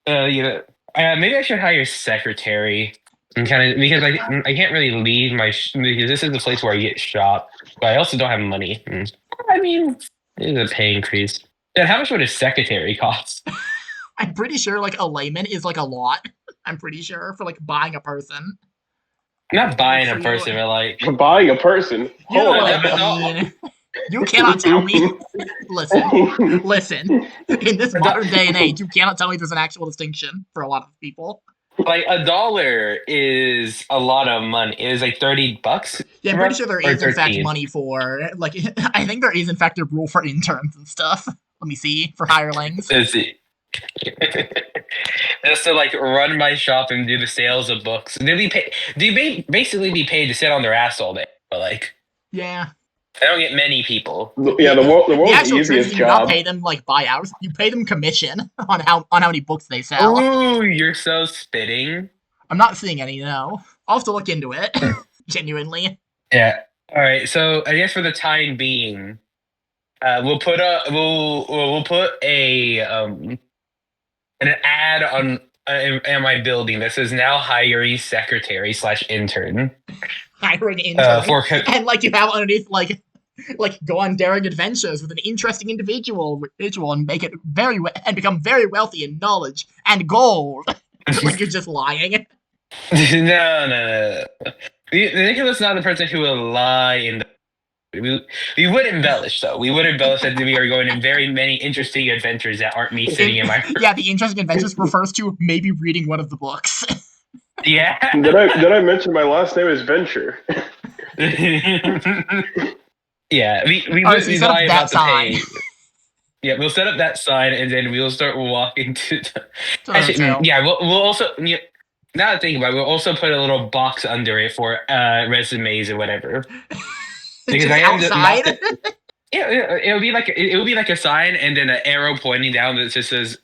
Maybe I should hire a secretary and kind of because I can't really leave because this is the place where I get shot, but I also don't have money. I mean, it's a pay increase. Then how much would a secretary cost? I'm pretty sure like a layman is like a lot. I'm pretty sure for like buying a person. Not buying a person, but like Buying a person. You know Oh, what I mean. You cannot tell me. Listen. In this modern day and age, you cannot tell me there's an actual distinction for a lot of people. like $1 is a lot of money. It is like $30. Yeah, I'm pretty sure there Or is in fact 13. money for like. I think there is in fact a rule for interns and stuff. Let me see for hirelings. Let's see. Just to like run my shop and do the sales of books. They basically be paid to sit on their ass all day. But like, Yeah. I don't get many people. yeah, the world's The actual the truth is easiest you do not job. pay them like by hours. You pay them commission on how many books they sell. Ooh, you're so spitting. I'm not seeing any. No, I'll have to look into it. Genuinely. Yeah. All right. So I guess for the time being, we'll put an ad on in my building that says now hiring secretary / intern. Hiring intern. And like you have underneath like go on daring adventures with an interesting individual and make it become very wealthy in knowledge and gold. Like you're just lying. No. Niklas is not the person who will lie in the. We would embellish though. We would embellish that we are going in very many interesting adventures that aren't me sitting in my. Yeah, the interesting adventures refers to maybe reading one of the books. Yeah. Did I mention my last name is Venture? Yeah, we Alright, so you set up lie that about the sign. pay. Yeah, we'll set up that sign and then we'll start walking to. Hotel. Yeah, we'll also. Yeah, now that I think about it, we'll also put a little box under it for resumes or whatever. Because Just I am outside. Yeah, it would be like a sign and then an arrow pointing down that just says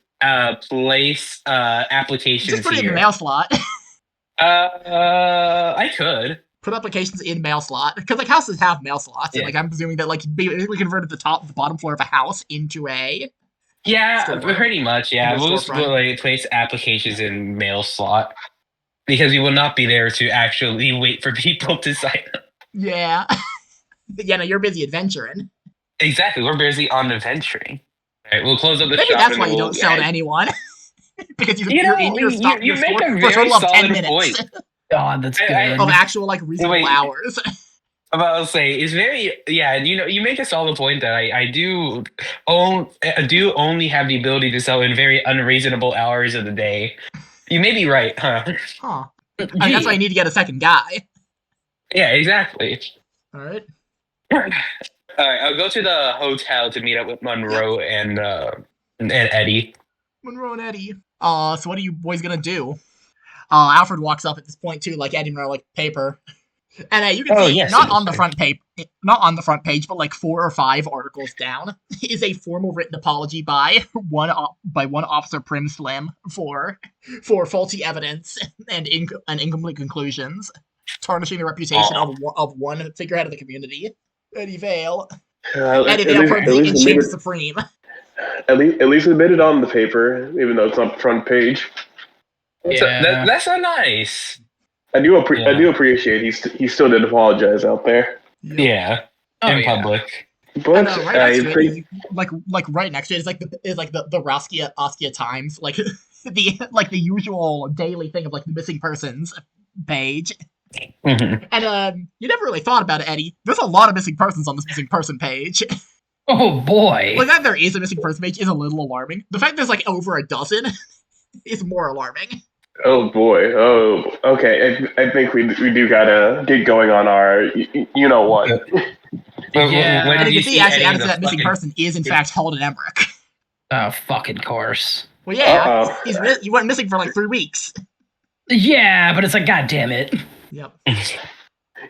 place applications Just put it in here. the mail slot. I could Put applications in mail slot because like houses have mail slots, and like I'm presuming that like basically converted the bottom floor of a house into a storefront. Pretty much. Yeah, Into a we'll just storefront. like place applications in mail slot because we will not be there to actually wait for people to sign up. Yeah. Yeah, no, you're busy adventuring. Exactly, we're busy on adventuring. All right, we'll close up the Maybe shop. that's and why you we'll- don't sell to anyone. Because you're in your you store make a for a very total of 10 solid minutes point. God, that's good. of actual like reasonable Wait. hours. I'll say it's very you make a solid point that I do only have the ability to sell in very unreasonable hours of the day. You may be right, huh? Huh. I mean, that's why you need to get a second guy. Yeah, exactly. Alright. All right, I'll go to the hotel to meet up with Monroe and Eddie. Monroe and Eddie. So what are you boys gonna do? Alfred walks up at this point too, like Eddie Monroe, like paper. And you can see not on the front page, but like 4 or 5 articles down is a formal written apology by one Officer Prim Slim for faulty evidence and incomplete conclusions, tarnishing the reputation of one figurehead of the community, Eddie Vale. Eddie Vale Prim and Chief Supreme. At least admit it on the paper, even though it's not the front page. Yeah. That's so nice. I do appreciate he still did apologize out there. Yeah, in public. But right next to it, like right next to it is like the Roskia Times, like the usual daily thing of like the missing persons page. Mm-hmm. And you never really thought about it, Eddie. There's a lot of missing persons on this missing person page. Oh boy. Like that there is a missing person page is a little alarming. The fact there's like over a dozen is more alarming. Oh boy. Oh, okay. I think we do gotta get going on our you know what. Yeah. And When you you can see see actually any of added to the that missing fucking- person is in fact held in Emmerich. Oh, fucking course. Well, yeah, Uh-oh. you went missing for like 3 weeks. Yeah, but it's like, god damn it. Yep.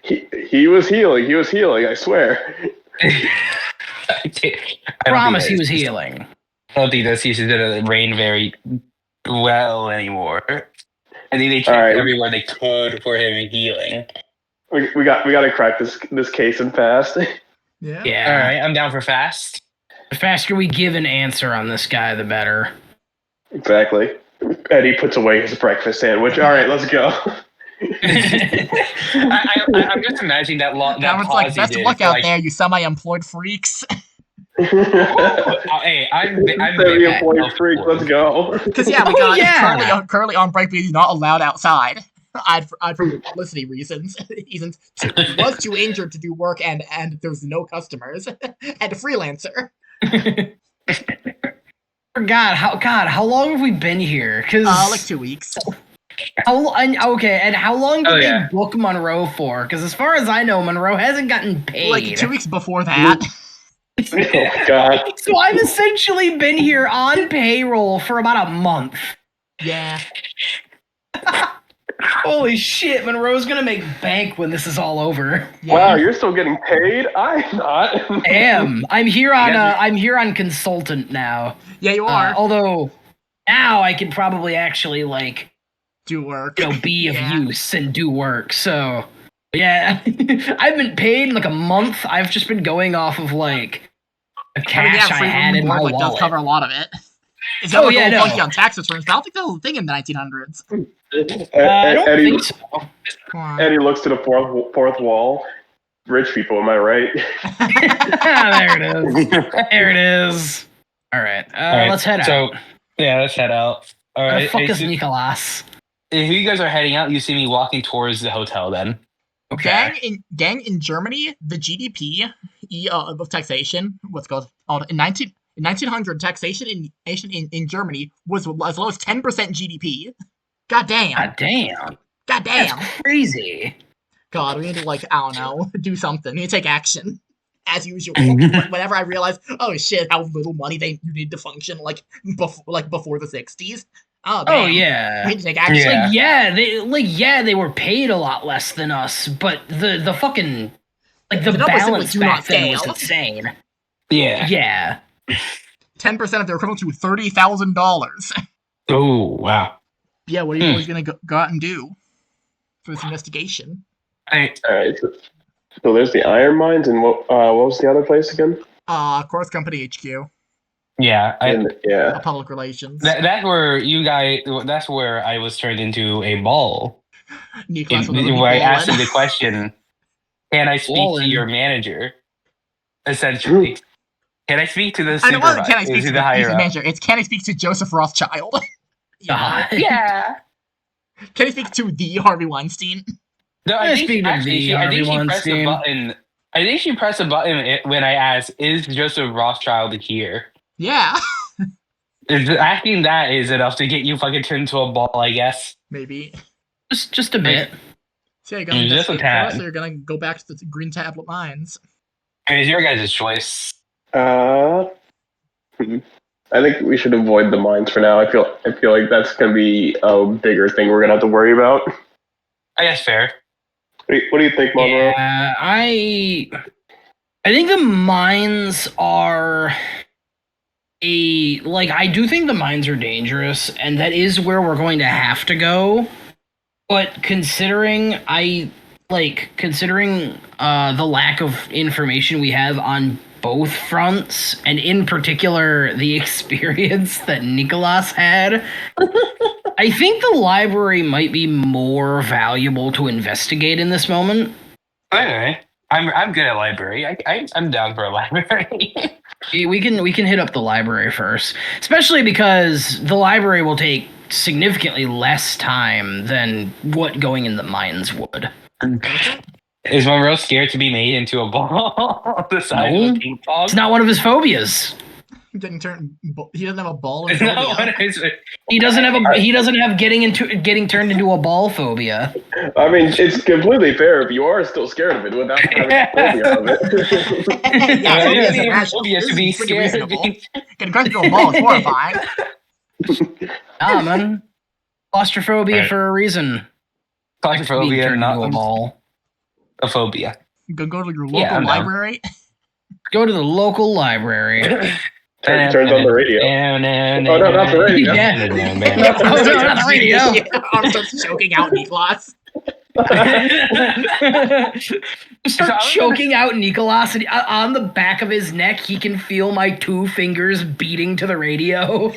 He was healing. He was healing. I swear. Promise he was healing. I don't think that season didn't rain very well anymore. I think they checked Alright. everywhere they could for him healing. We got to crack this case and fast. Yeah. Yeah. All right, I'm down for fast. The faster we give an answer on this guy, the better. Exactly. Eddie puts away his breakfast sandwich. All right, let's go. I'm just imagining that Now it's like, best of luck out there, you semi-employed freaks. Hey, I'm Semi-employed freak. Let's go. Because yeah, we got currently on break, but he's not allowed outside. For publicity reasons. He was too injured to do work, and there's no customers, and a freelancer. God, how long have we been here? Cause like 2 weeks. And how long did yeah. they book Monroe for? Because as far as I know, Monroe hasn't gotten paid. Like 2 weeks before that. Oh God. So I've essentially been here on payroll for about a month. Yeah. Holy shit, Monroe's gonna make bank when this is all over. Yeah. Wow, you're still getting paid? I'm not. Damn, I'm here on consultant now. Yeah, you are. Although now I can probably actually like do work. Be of use and do work. So yeah, I've been paid in like a month. I've just been going off of like the cash I had in my wallet. Does cover a lot of it. Is that funky on tax returns? But I don't think that was a thing in the 1900s. I don't Eddie, think so. Eddie looks to the fourth wall. Rich people, am I right? There it is. There it is. All right. Let's head out. Yeah, let's head out. All right. Fuck is Niklas? If you guys are heading out, you see me walking towards the hotel then. Okay. Gang in Germany, the GDP of taxation, what's called in 1900, taxation in Germany was as low as 10% GDP. God damn. That's crazy. God, we need to, I don't know, do something. We need to take action. As usual. Whenever I realize, oh shit, how little money you need to function, before the 60s. Oh, damn. Oh yeah. We need to take action. They were paid a lot less than us, but the fucking the balance back then was insane. Yeah. Yeah. 10% of their equivalent to $30,000. Oh wow. Yeah, what are you boys gonna go out and do for this investigation? All right. So there's the iron mines, and what was the other place again? Course Company HQ. Yeah, public relations. That's where you guys. That's where I was turned into a ball. Niklas Where I asked you the question, "Can I speak to your manager?" Essentially, can I speak to the supervisor? Can I speak to the higher manager? It's can I speak to Joseph Rothschild? Yeah. Can I speak to the Harvey Weinstein? No, I think she pressed the button. I think she pressed a button when I asked, "Is Joseph Rothschild here?" Yeah. Asking that is enough to get you fucking turned into a ball, I guess. Maybe. Just a bit. So you're gonna investigate first, or you're gonna go back to the Green Tablet Mines? I mean, it's your guys' choice. I think we should avoid the mines for now. I feel like that's gonna be a bigger thing we're gonna have to worry about. I guess fair. What do you think, Monroe? Yeah, I think the mines are I do think the mines are dangerous, and that is where we're going to have to go. But considering the lack of information we have on both fronts, and in particular the experience that Niklas had, I think the library might be more valuable to investigate in this moment. Okay. I'm good at library. I'm down for a library. We can hit up the library first, especially because the library will take significantly less time than what going in the mines would. Is Monroe scared to be made into a ball the size of a ping pong? It's not one of his phobias. He doesn't have a ball It's in not one phobia. of his. He doesn't have getting turned into a ball phobia. I mean, it's completely fair if you are still scared of it without having a phobia of it. Yeah, so it is Yeah, irrational. phobia This to be is pretty scared. reasonable. Getting crushed into a ball is horrifying. Ah, man. Claustrophobia Right. for a reason. Being Claustrophobia, turned not into a ball. a phobia. Go to your Yeah, local I'm down. library. Go to the local library. Turns on the radio. Oh, no, not the radio. Yeah. Yeah, Oh, no, not the radio. Arm starts choking out Niklas. Start choking out Niklas, and on the back of his neck, he can feel my 2 fingers beating to the radio.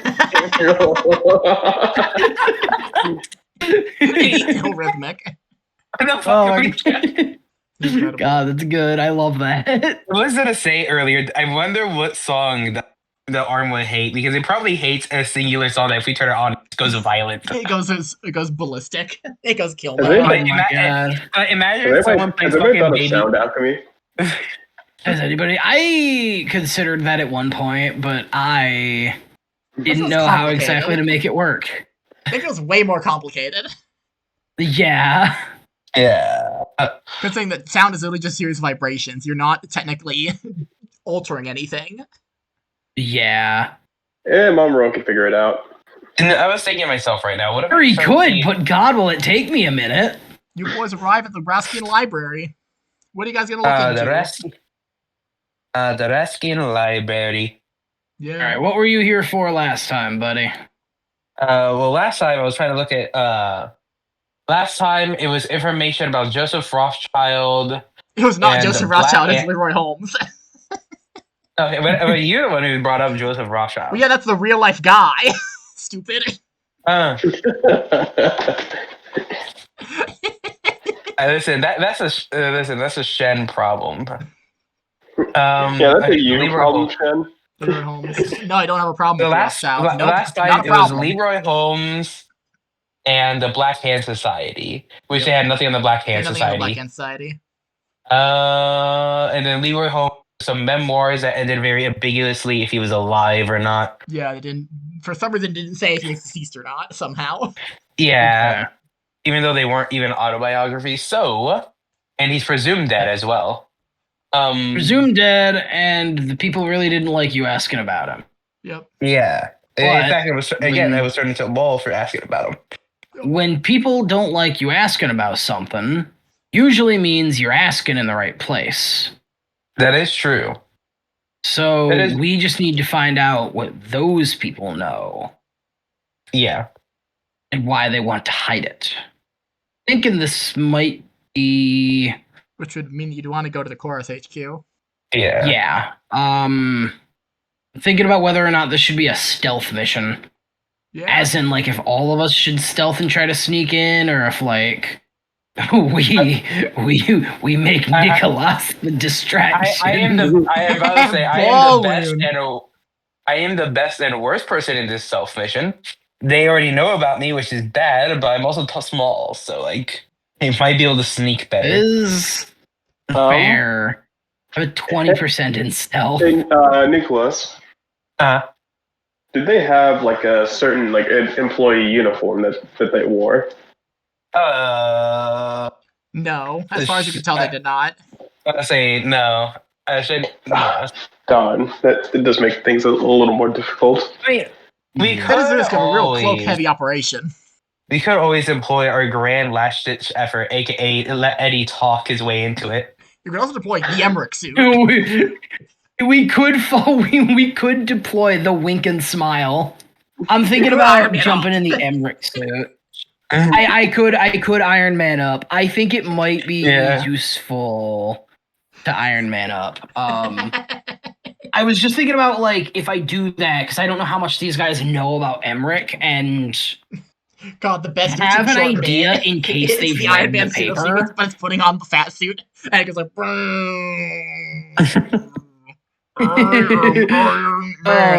It's so rhythmic. Oh my God. Incredible. God, that's good. I love that. I was gonna say earlier, I wonder what song the arm would hate, because it probably hates a singular song that if we turn it on, it goes violent. It goes ballistic. It goes kill Is mode. it? Oh Like, my God. imagine if someone plays has anybody fucking thought of Baby. Sound Alchemy? Has anybody? I considered that at one point, but I didn't sounds know how complicated. exactly to make it work. It feels way more complicated. Yeah. Yeah. Considering that sound is literally just serious vibrations. You're not technically altering anything. Yeah. Monroe can figure it out. And I was thinking to myself right now, what if Sure, he I start could, singing- but God, will it take me a minute? You boys arrive at the Raskian Library. What are you guys gonna look into? the Raskin Library. Yeah. All right, what were you here for last time, buddy? Well, last time I was trying to look at. Last time it was information about Joseph Rothschild. It was not And Joseph the Black Rothschild, it's Ant- Leroy Holmes. Okay, but you're the one who brought up Joseph Rothschild. Well, yeah, that's the real life guy. Stupid. Listen, that's a Shen problem. Yeah, that's a you Leroy problem, Holmes. Shen. Leroy Holmes. No, I don't have a problem The with last Rothschild. Nope, last not time a it was problem. Leroy Holmes and the Black Hand Society, which they had nothing on the Black Hand Nothing in the Society. Black Hand Society. And then Leroy Holmes, some memoirs that ended very ambiguously if he was alive or not. Yeah, they didn't. For some reason, didn't say if he was deceased or not. Somehow. Yeah, even though they weren't even autobiographies. So, and he's presumed dead as well. Presumed dead, and the people really didn't like you asking about him. Yep. Yeah. But In fact, it was again. when- I was turned into a ball for asking about him. When people don't like you asking about something, usually means you're asking in the right place. That is true. So That is- we just need to find out what those people know Yeah. and why they want to hide it. Thinking this might be Which would mean you'd want to go to the Chorus HQ. Yeah. yeah. Thinking about whether or not this should be a stealth mission. Yeah. As in, like, if all of us should stealth and try to sneak in, or if, like, we make Niklas the distraction. I am about to say I am the best and worst person in this stealth mission. They already know about me, which is bad, but I'm also small, so like they might be able to sneak better. Is fair. I have a 20% in stealth. Hey, Nicholas, did they have like a certain like employee uniform that they wore? No. As far as you can tell, they did not. I say no. I said no. Darn, that it does make things a little more difficult. I mean, we That is the risk could of a real always, cloak-heavy operation. we could always employ our grand last-ditch effort, aka let Eddie talk his way into it. You could also deploy the Emmerich suit. we could deploy the wink and smile. I'm thinking Iron about Man jumping up. in the Emmerich suit. I could Iron Man up. I think it might be useful to Iron Man up. I was just thinking about like if I do that because I don't know how much these guys know about Emmerich and God, the best have YouTube an short idea bit in case is they've the read Iron Man the suit paper. sequence, but it's putting on the fat suit, and it goes like.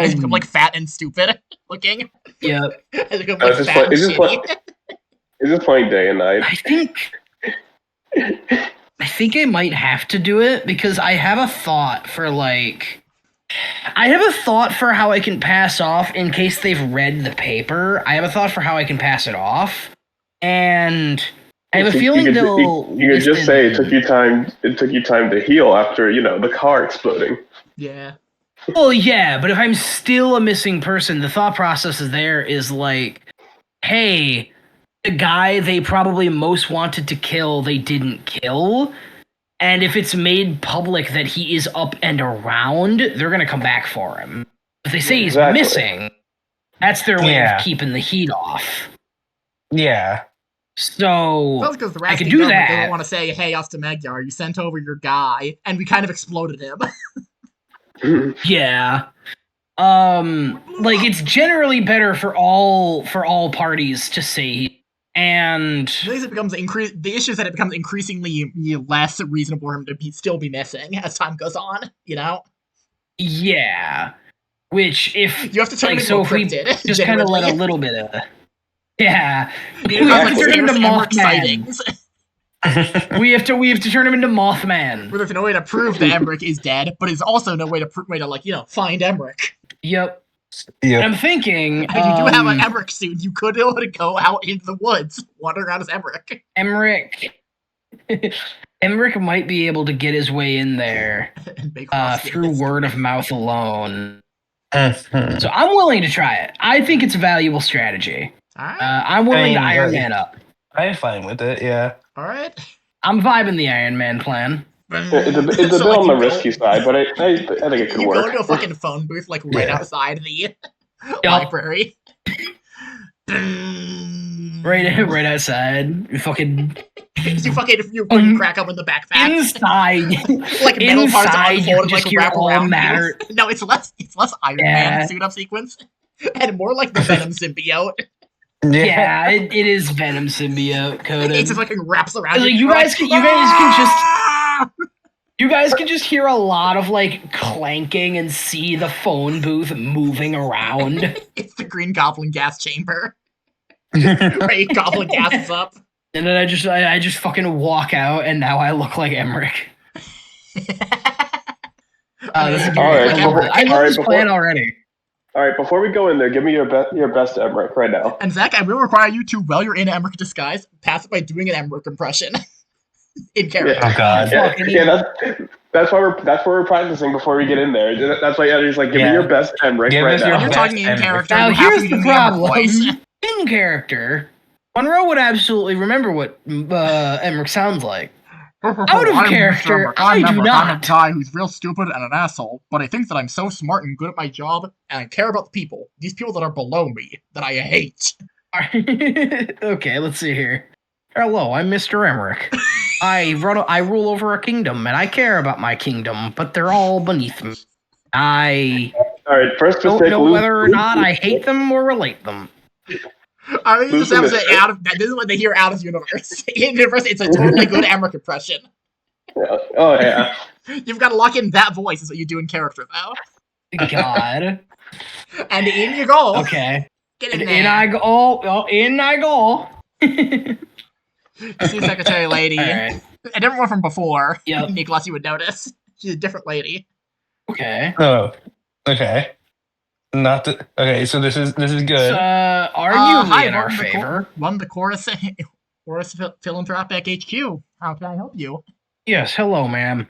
It's become like fat and stupid looking. Yeah, It's become Oh, like is this fat and is this shitty. Is this playing day and night? I think I think I might have to do it because I have a thought for how I can pass off in case they've read the paper. I have a thought for how I can pass it off, and I have a feeling they'll. You could just say it took you time. It took you time to heal after the car exploding. Yeah. Well, yeah, but if I'm still a missing person, the thought process is like, hey, the guy they probably most wanted to kill, they didn't kill. And if it's made public that he is up and around, they're going to come back for him. If they say he's missing, that's their way of keeping the heat off. Yeah. So, I can do that. They don't want to say, hey, Ostamegyar, you sent over your guy, and we kind of exploded him. Yeah. Like, it's generally better for all parties to say. And the issue is that it becomes increasingly less reasonable for him to still be missing as time goes on, Yeah. Which, if you have to turn if we just kind of let a little bit of we have to turn him into Mothman. we have to turn him into Mothman. Where there's no way to prove that Emmerich is dead, but there's also no way to find Emmerich. Yep. I'm thinking. If you do have an Emmerich suit, you could go out into the woods, wander around as Emmerich. Emmerich might be able to get his way in there through word of mouth alone. So I'm willing to try it. I think it's a valuable strategy. Alright. I'm willing to Iron Man up. I'm fine with it, yeah. Alright. I'm vibing the Iron Man plan. It's a bit on the risky side, but I think it could work. You go into a fucking phone booth, right outside the library. right outside. You fucking crack open the backpack. Inside. Metal parts unfolded, wrap around matter. No, it's less Iron Man suit up sequence. And more like the Venom symbiote. Yeah, it is Venom symbiote coded. It just wraps around. You guys can just hear a lot of clanking and see the phone booth moving around. It's the Green Goblin gas chamber. Right, Goblin gas is up. And then I just fucking walk out, and now I look like Emmerich. I love this plan already. All right, before we go in there, give me your best Emmerich right now. And Zach, I will require you to, while you're in Emmerich disguise, pass it by doing an Emmerich impression in character. Oh God! Yeah, that's why we're practicing before we get in there. That's why Eddie's give me your best Emmerich right now. You're talking in character. Now here's the problem. In character, Monroe would absolutely remember what Emmerich sounds like. Out of character, I do not. I'm a guy who's real stupid and an asshole, but I think that I'm so smart and good at my job, and I care about the people. These people that are below me, that I hate. Okay, let's see here. Hello, I'm Mr. Emmerich. I rule over a kingdom, and I care about my kingdom, but they're all beneath me. I don't know whether or not I hate them or relate them. I mean, this is what they hear out of universe. In universe, it's a totally good Emmerich impression. Yeah. Oh yeah. You've got to lock in that voice is what you do in character, though. God. And in you go. Okay. Get in there. In I go. Oh, in I go. See Secretary Lady. Right. A different one from before. Yep. Niklas, you would notice. She's a different lady. Okay. Oh. Okay. Okay, so this is good. Are you in our favor? Won the Chorus Philanthropic HQ. How can I help you? Yes, hello, ma'am.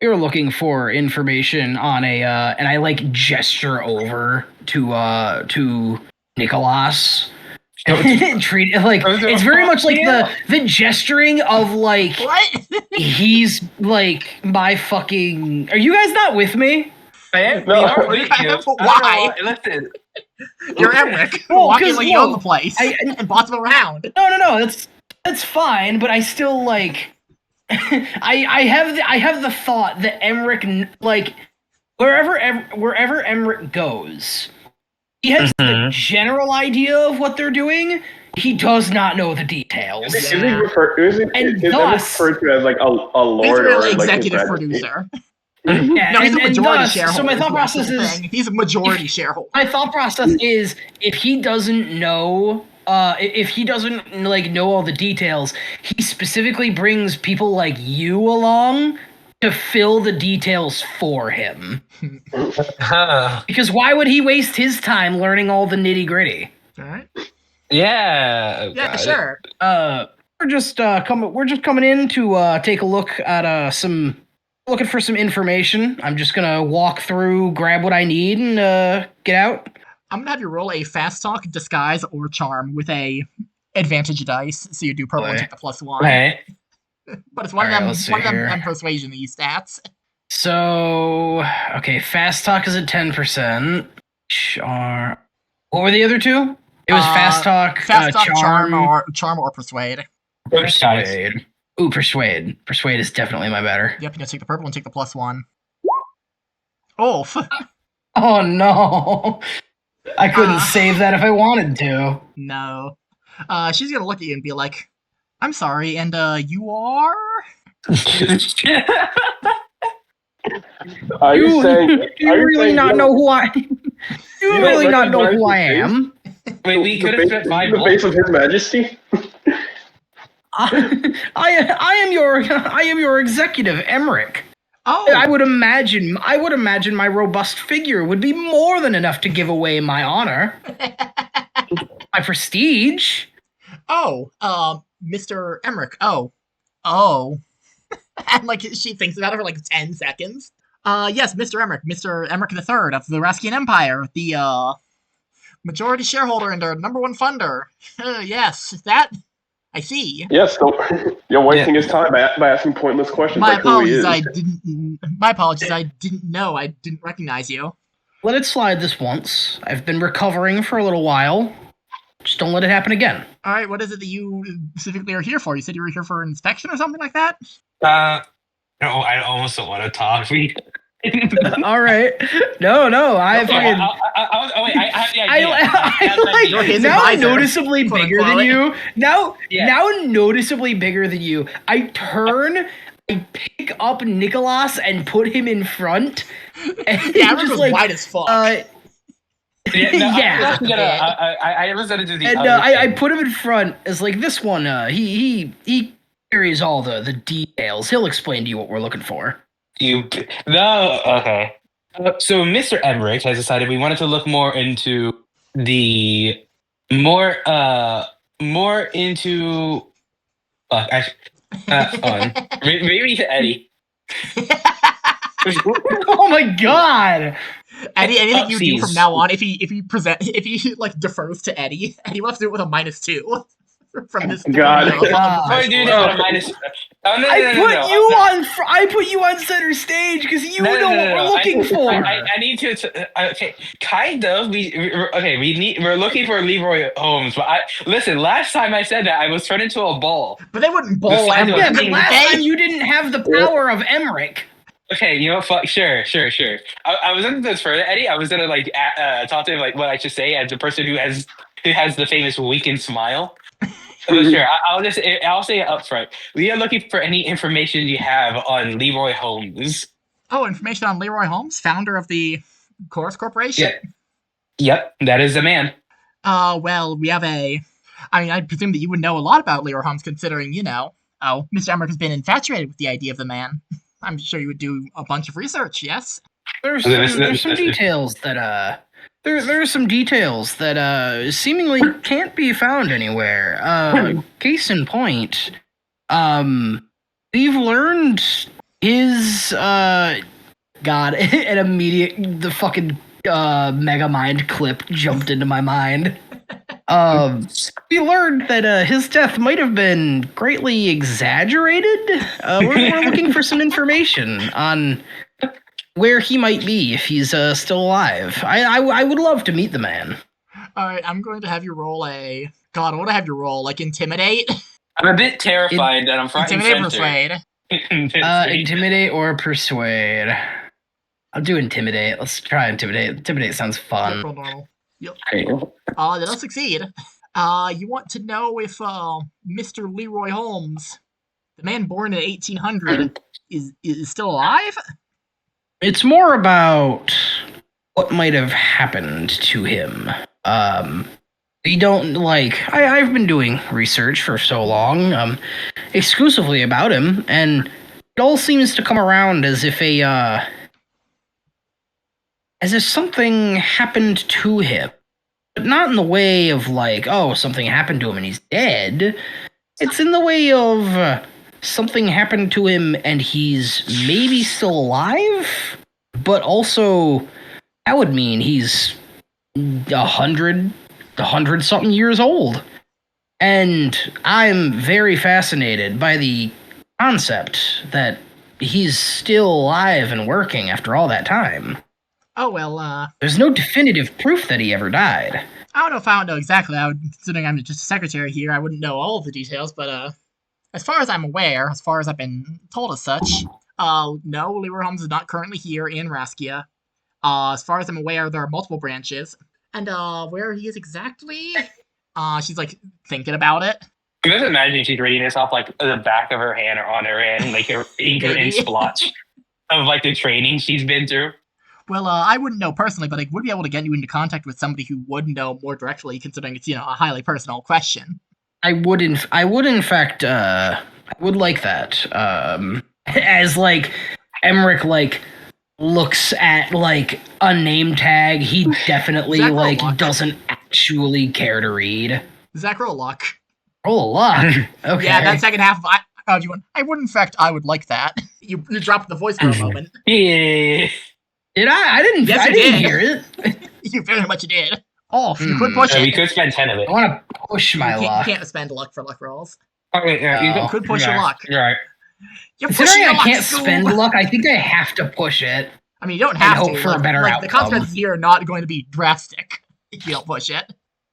You're looking for information on and I gesture over to Niklas. Treat it it's very much like the gesturing of what? He's my fucking. Are you guys not with me? I am. Why? Listen. You're Emmerich. Walking like you own the place and boss him around. No. That's fine, but I still I have the thought that Emmerich wherever Emmerich goes, he has the general idea of what they're doing. He does not know the details. Is he referred to as a lord he's or executive producer? Yeah, no, he's a majority shareholder. So my thought process is he's a majority shareholder. My thought process is if he doesn't know if he doesn't like know all the details, he specifically brings people like you along to fill the details for him. Because why would he waste his time learning all the nitty gritty? All right. Yeah. Yeah, sure. We're just coming in to take a look at looking for some information. I'm just gonna walk through, grab what I need, and get out. I'm gonna have you roll a fast talk, disguise, or charm with a advantage dice. So you do purple and take the +1. Okay. But it's one All right, of let's see them here. and persuasion these stats. So okay, fast talk is at 10%. What were the other two? It was fast talk, charm or persuade. Persuade. Ooh, persuade. Persuade is definitely my better. Yep, you gotta take the purple and take the +1. Oh. Oh no. I couldn't save that if I wanted to. No. She's gonna look at you and be like, I'm sorry, and you are? Are you saying? You really not know who I? You really not know who I am? Wait, we could have spent 5 the face of His Majesty. I am your executive, Emmerich. Oh, I would imagine my robust figure would be more than enough to give away my honor, my prestige. Oh, Mr. Emmerich. Oh. And like she thinks about it for like 10 seconds. Yes, Mr. Emmerich III of the Raskian Empire, the majority shareholder and our #1 funder. Yes, that I see. Yes, so you're wasting his time by asking pointless questions. My like who he apologies, is. I didn't know. I didn't recognize you. Let it slide this once. I've been recovering for a little while. Just don't let it happen again. All right, what is it that you specifically are here for? You said you were here for inspection or something like that? No, I almost don't want to talk. All right. No, I fucking. Now noticeably bigger than you. Now noticeably bigger than you. I turn. I pick up Niklas and put him in front. And Yeah, just was like wide as fuck. I put him in front as like this one. He carries all the details. He'll explain to you what we're looking for. Okay. So Mr. Emmerich has decided we wanted to look more into maybe Eddie. Oh my god! Eddie, anything you do from now on, if he like defers to Eddie, Eddie will have to do it with a -2 from this. God. I put you on center stage because you know what we're looking for. I need to. Okay, kind of. We're looking for Leroy Holmes. But listen. Last time I said that, I was turned into a ball. But they wouldn't bowl. Yeah, but last time you didn't have the power of Emmerich. Okay, you know what? Fuck. Sure. I was gonna this further, Eddie. I was gonna like talk to him like what I should say as the person who has the famous weakened smile. But sure, I'll say it up front. We are looking for any information you have on Leroy Holmes. Oh, information on Leroy Holmes, founder of the Chorus Corporation? Yep, that is the man. Well, we have I presume that you would know a lot about Leroy Holmes, considering, Mr. Emmerich has been infatuated with the idea of the man. I'm sure you would do a bunch of research, yes? There's some details that There's some details that seemingly can't be found anywhere. Case in point, we've learned his and the fucking Mega Mind clip jumped into my mind. We learned that his death might have been greatly exaggerated. We're looking for some information on where he might be if he's still alive. I would love to meet the man. All right, I'm going to have you roll what would I have you roll? Like intimidate? I'm a bit terrified that I'm front and Intimidate, center. persuade. Intimidate or persuade. I'll do intimidate. Let's try intimidate. Intimidate sounds fun. Roll normal. Yep. That'll succeed. You want to know if Mr. Leroy Holmes, the man born in 1800, is still alive? It's more about what might have happened to him. We don't I've been doing research for so long, exclusively about him, and it all seems to come around as if something happened to him. But not in the way of something happened to him and he's dead. It's in the way of something happened to him and he's maybe still alive, but also that would mean he's 100 something years old. And I'm very fascinated by the concept that he's still alive and working after all that time. Oh, well, There's no definitive proof that he ever died. I don't know if I would know exactly. Considering I'm just a secretary here, I wouldn't know all of the details, but, as far as I'm aware, as far as I've been told as such, no, Leroy Holmes is not currently here in Raskia. As far as I'm aware, there are multiple branches. And, where he is exactly? She's, thinking about it. You guys imagine she's reading this off, the back of her hand or on her hand, her ink and splotch of, the training she's been through. Well, I wouldn't know personally, but I would be able to get you into contact with somebody who would know more directly, considering it's, a highly personal question. I would in fact, I would like that. As, Emmerich, looks at, a name tag, he definitely, doesn't actually care to read. Zach, roll luck. Roll luck? Okay. Yeah, that second half of I would, in fact, I would like that. You dropped the voice for a moment. Yeah. Did I? I didn't. Yes, I you didn't did. hear it. You very much did. Oh, you could push So it. we could spend 10 of it. I want to push my luck. You can't spend luck for luck rolls. Okay, yeah, You could push your luck. Right. You're Considering pushing your I luck, can't Scoob. spend luck, I think I have to push it. I mean, you don't have hope to. for a better The outcome. consequences here are not going to be drastic if you don't push it.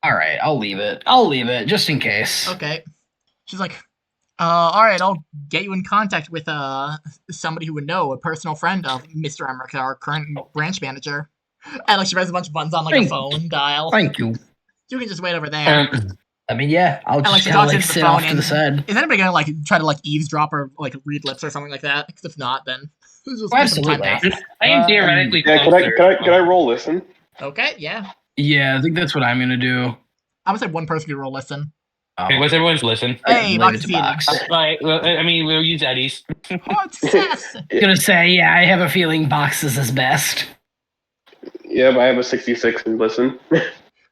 All right, I'll leave it, just in case. Okay. She's like, all right, I'll get you in contact with somebody who would know, a personal friend of Mr. Emmerich, our current branch manager. And she presses a bunch of buttons on a phone dial. Thank you. You can just wait over there. I mean, yeah, I'll And, just she talks into the sit phone off to and- the side. Is anybody gonna try to eavesdrop or read lips or something like that? Because if not, then this will spend some time Absolutely. passing. I am theoretically Yeah, closer. can I roll listen? Okay, yeah. Yeah, I think that's what I'm gonna do. I'm gonna say one person can roll listen. Okay, what's everyone's listen? Hey, Leave Box it to Seating. Box. Right, well, I mean, we'll use Eddie's. Oh, success! I'm gonna say, yeah, I have a feeling Box's is best. Yeah, but I have a 66 in listen.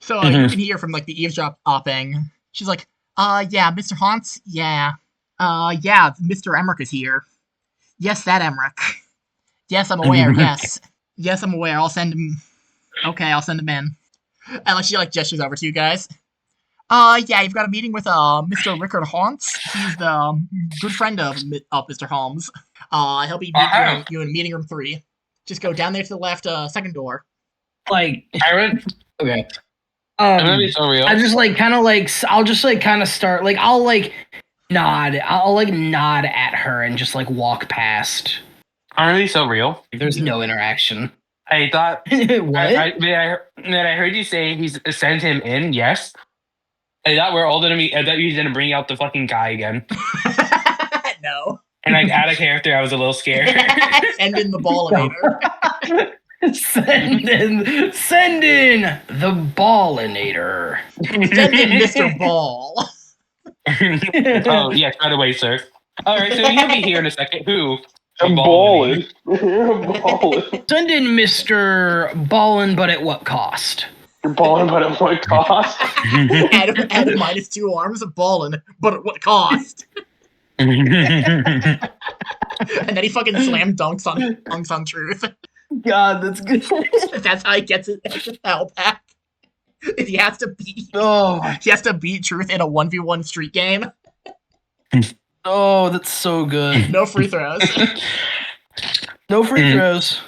So you can hear from the eavesdropping. She's like, yeah, Mr. Haunts? Yeah. Yeah, Mr. Emmerich is here. Yes, that Emmerich. Yes, I'm aware, yes. Yes, I'm aware, I'll send him. Okay, I'll send him in. And she gestures over to you guys. Yeah, you've got a meeting with Mr. Rickard Haunts. He's the good friend of Mr. Holmes. He'll be meeting you in meeting room 3. Just go down there to the left, second door. Like, Aaron? okay. I'm gonna be so real. I just I'll just kind of start I'll nod. I'll nod at her and just walk past. I'm gonna be so real. There's no interaction. I thought What? I heard you say he's sent him in. Yes. I thought we're all gonna be. I thought you were gonna bring out the fucking guy again. No. And out of character, I was a little scared. Send in the Ballinator. Send in the Ballinator. Send in Mr. Ball. Oh yes, by the way, sir. All right, so you'll be here in a second. Who? I'm balling. I'm balling. Send in Mr. Ballin, but at what cost? You're balling, but at what cost? Add minus 2 arms of Ballin, but at what cost? And then he fucking slam dunks on Truth. God, that's good. That's how he gets his hell back. He has to beat. Oh, He has to beat Truth in a 1v1 street game. oh, that's so good. No free throws. No free throws.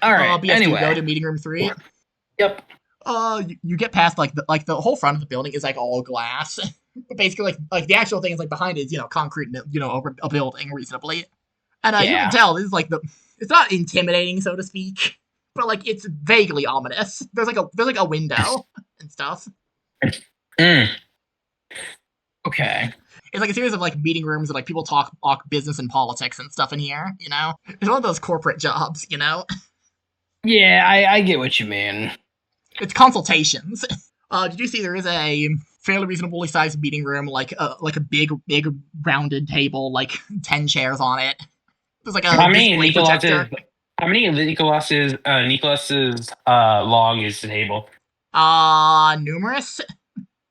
All right. BS, Anyway, you go to meeting room 3. Yep. You get past the whole front of the building is all glass. Basically, the actual thing is behind it is concrete, over a building reasonably. And you Yeah. can tell this is it's not intimidating, so to speak, but it's vaguely ominous. There's a window and stuff. Okay. It's a series of meeting rooms and people talk business and politics and stuff in here. It's one of those corporate jobs. Yeah, I get what you mean. It's consultations. Did you see there is a fairly reasonably sized meeting room, like a big rounded table, like 10 chairs on it. There's like a display projector. How many Nicholas's long is the table? Numerous.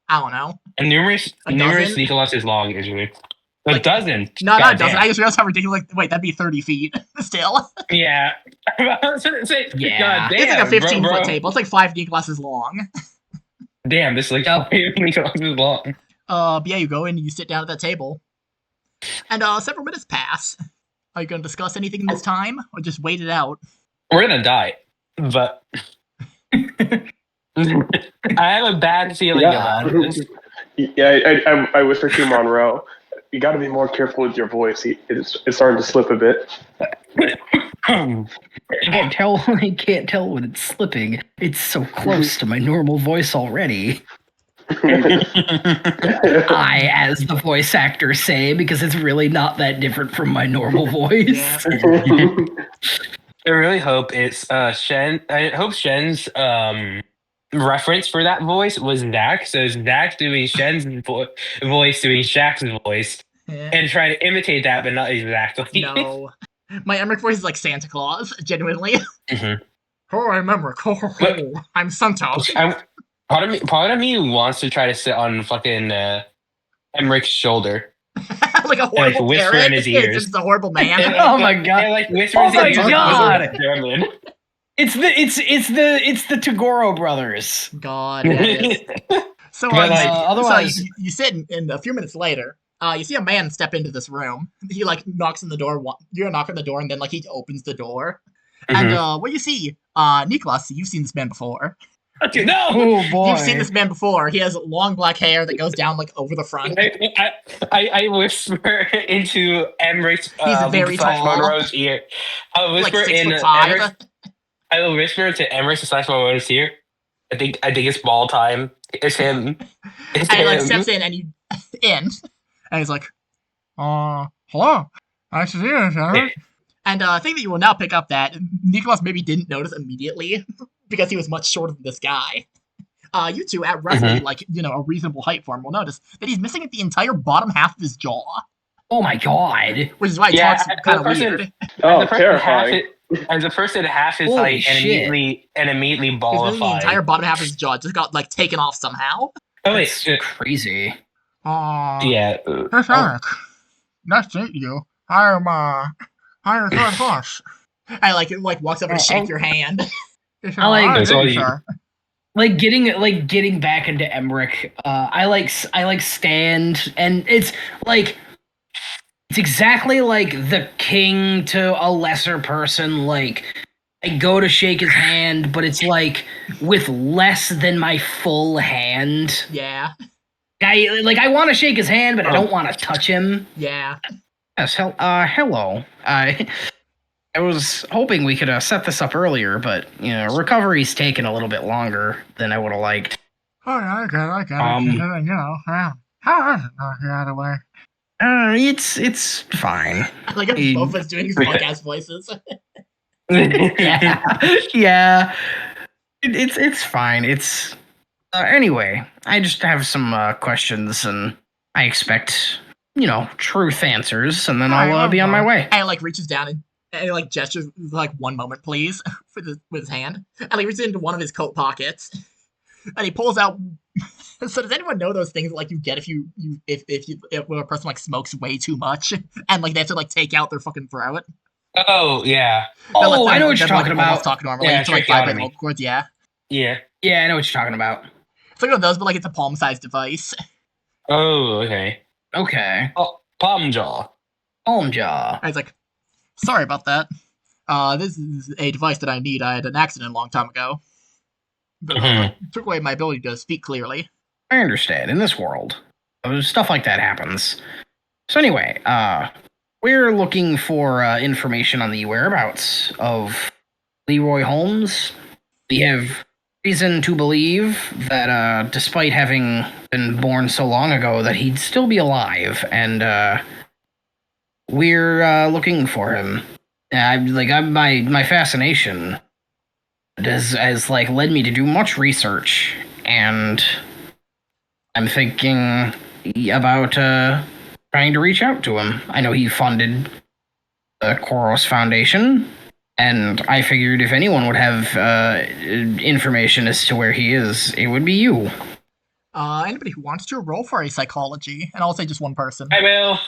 I don't know. Numerous dozen? Nicholas's long is really. Like, a dozen. No, not a dozen. I just realized how ridiculous. Wait, that'd be 30 feet still. Yeah. Yeah. God damn, It's like a 15-foot table. It's like 5 Nicholas's long. Damn, this is like 5 Nicholas's long. But yeah, you go in and you sit down at that table. And several minutes pass. Are you going to discuss anything in this time, or just wait it out? We're gonna die, but I have a bad feeling about this. Yeah, I whisper to Monroe, you got to be more careful with your voice. It's starting to slip a bit. I can't tell when it's slipping. It's so close to my normal voice already. I, as the voice actor, say, because it's really not that different from my normal voice. I really hope it's Shen. I hope Shen's reference for that voice was Zach. So Zach doing Shen's voice doing Shaq's voice, and trying to imitate that, but not exactly. No, my Emmerich voice is like Santa Claus, genuinely. Mm-hmm. Oh, I'm Emmerich. I'm Santa. Part of me wants to try to sit on fucking Emmerich's shoulder. Like a horrible whisper parrot. in his ears. It's a horrible man. Oh my god! Like whisper in his ears. God! It's the Tagoro brothers. God. So otherwise, so you sit and a few minutes later, you see a man step into this room. He like knocks on the door. You're knocking on the door, and then like he opens the door. Mm-hmm. And what you see, Niklas, you've seen this man before. Okay, no! Oh boy! You've seen this man before. He has long black hair that goes down like over the front. I whisper into Emmerich's He's very tall. Monroe's ear. I'll whisper like 6'5". I will whisper to Emmerich's / Monroe's ear. I think it's ball time. It's him. And he like steps in and and he's like, hello. Nice to see you, Emmerick. And I think that you will now pick up that Niklas maybe didn't notice immediately because he was much shorter than this guy. You two, at roughly a reasonable height for him, will notice that he's missing the entire bottom half of his jaw. Oh my god! Which is why he talks kind of weird. Oh, terrifying! As a person half his height and immediately ballified. The entire bottom half of his jaw just got like taken off somehow. Oh wait, crazy. Yeah. Hey, Eric. Nice to meet you. I'm Boss. I like walks over to shake your hand. I like getting back into Emmerich. I stand, and it's exactly like the king to a lesser person. Like I go to shake his hand, but it's like with less than my full hand. Yeah. I want to shake his hand, but I don't want to touch him. Yeah. Yes, hello. I was hoping we could set this up earlier, but recovery's taken a little bit longer than I would have liked. Oh yeah, I get it. How is it by the way? It's fine. I like how both of us doing these podcast voices. Yeah. It's fine. It's anyway. I just have some questions, and I expect truth answers, and then I'll be on my way. And reaches down and gestures one moment, please, with his hand. And he reaches into one of his coat pockets, and he pulls out. So does anyone know those things you get if a person smokes way too much and they have to take out their fucking throat? Oh yeah. Oh, I know what you're talking about. Talk normally. Yeah, to vibrate vocal cords. Yeah. Yeah. Yeah, I know what you're talking about. It's like one of those, but it's a palm-sized device. Oh, okay. Okay. Oh, palm jaw. Palm jaw. I was like, sorry about that. This is a device that I need. I had an accident a long time ago. But took away my ability to speak clearly. I understand. In this world, stuff like that happens. So anyway, we're looking for information on the whereabouts of Leroy Holmes. We have reason to believe that despite having been born so long ago, that he'd still be alive, and we're looking for him. My fascination has like led me to do much research, and I'm thinking about trying to reach out to him. I know he funded the Koros Foundation, and I figured if anyone would have information as to where he is, it would be you. Anybody who wants to roll for a psychology, and I'll say just one person. I will.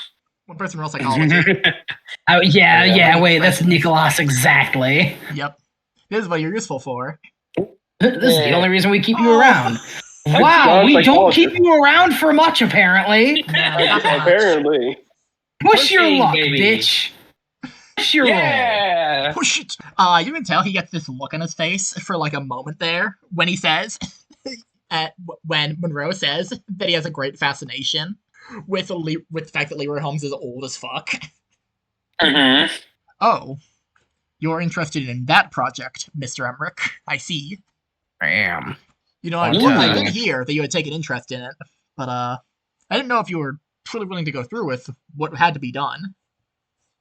One person roll psychology. Wait, that's Niklas exactly. Yep. This is what you're useful for. This is the only reason we keep you around. Wow, we don't keep you around for much, apparently. No, Apparently. Push your luck, baby. bitch. Push your roll. Yeah. Push it. You can tell he gets this look on his face for like a moment there when he says, when Monroe says that he has a great fascination with the fact that Leroy Holmes is old as fuck. Mm-hmm. Oh, you're interested in that project, Mr. Emmerich. I see. I am. You know, I did hear that you had taken interest in it, but I didn't know if you were truly willing to go through with what had to be done.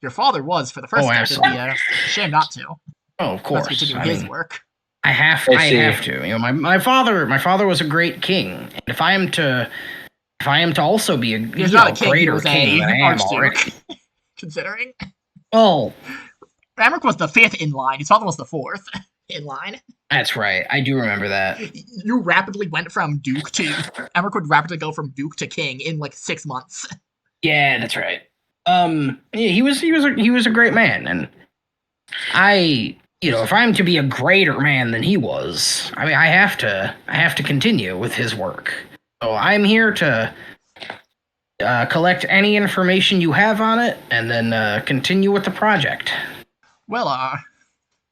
Your father was for the first step. It'd be a shame not to. Oh, of course. Let's continue his work. I have to. You know, my father was a great king. And if I am to also be a greater king than I am already. Considering. Oh. Emmerich was the 5th in line. His father was the 4th in line. That's right. I do remember that. You rapidly went from Duke to... Emmerich would rapidly go from Duke to King in like 6 months. Yeah, that's right. He was a great man, and if I'm to be a greater man than he was, I mean, I have to continue with his work. So I'm here to collect any information you have on it, and then continue with the project. Well,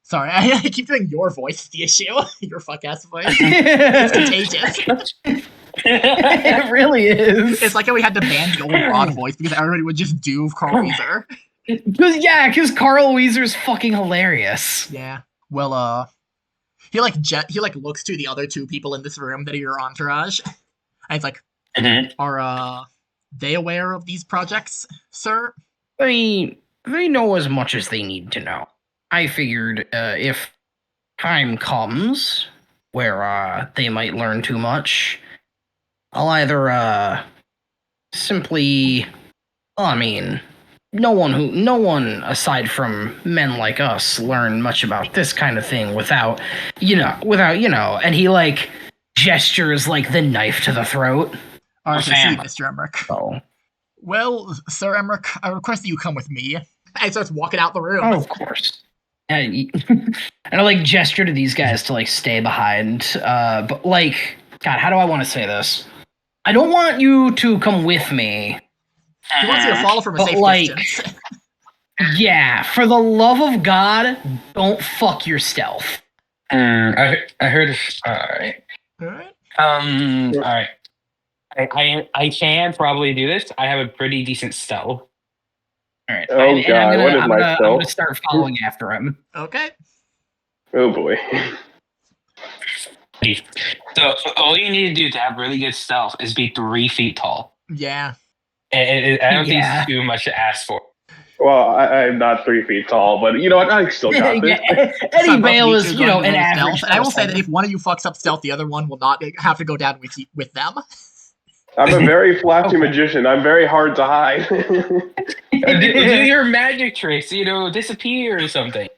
sorry, I keep doing your voice, the issue. Your fuck-ass voice. It's contagious. It really is. It's like how we had to ban the old broad voice because everybody would just do Carl Weezer. Because Carl Weezer's fucking hilarious. Yeah. Well, he looks to the other 2 people in this room that are your entourage, and it's like, are they aware of these projects, sir? They know as much as they need to know. I figured if time comes where they might learn too much, I'll either simply, well, I mean, no one aside from men like us learn much about this kind of thing without, and he like gestures like the knife to the throat. I see, Mr. Emmerich. Oh. Well, Sir Emmerich, I request that you come with me. And he starts walking out the room. Oh, of course. And I like gesture to these guys to like stay behind. But like, God, how do I want to say this? I don't want you to come with me. He wants you to follow from a safe distance. Yeah, for the love of God, don't fuck your stealth. I heard. All right. All right. All right. I can probably do this. I have a pretty decent stealth. All right. Oh God, what is my stealth? I'm gonna start following after him. Okay. Oh boy. So all you need to do to have really good stealth is be 3 feet tall. Yeah. I don't think it's too much to ask for. Well, I'm not 3 feet tall, but you know what? I still got this. Eddie Bale is, an average. And I will say that if one of you fucks up stealth, the other one will not have to go down with them. I'm a very flashy magician. I'm very hard to hide. Do your magic tricks, disappear or something.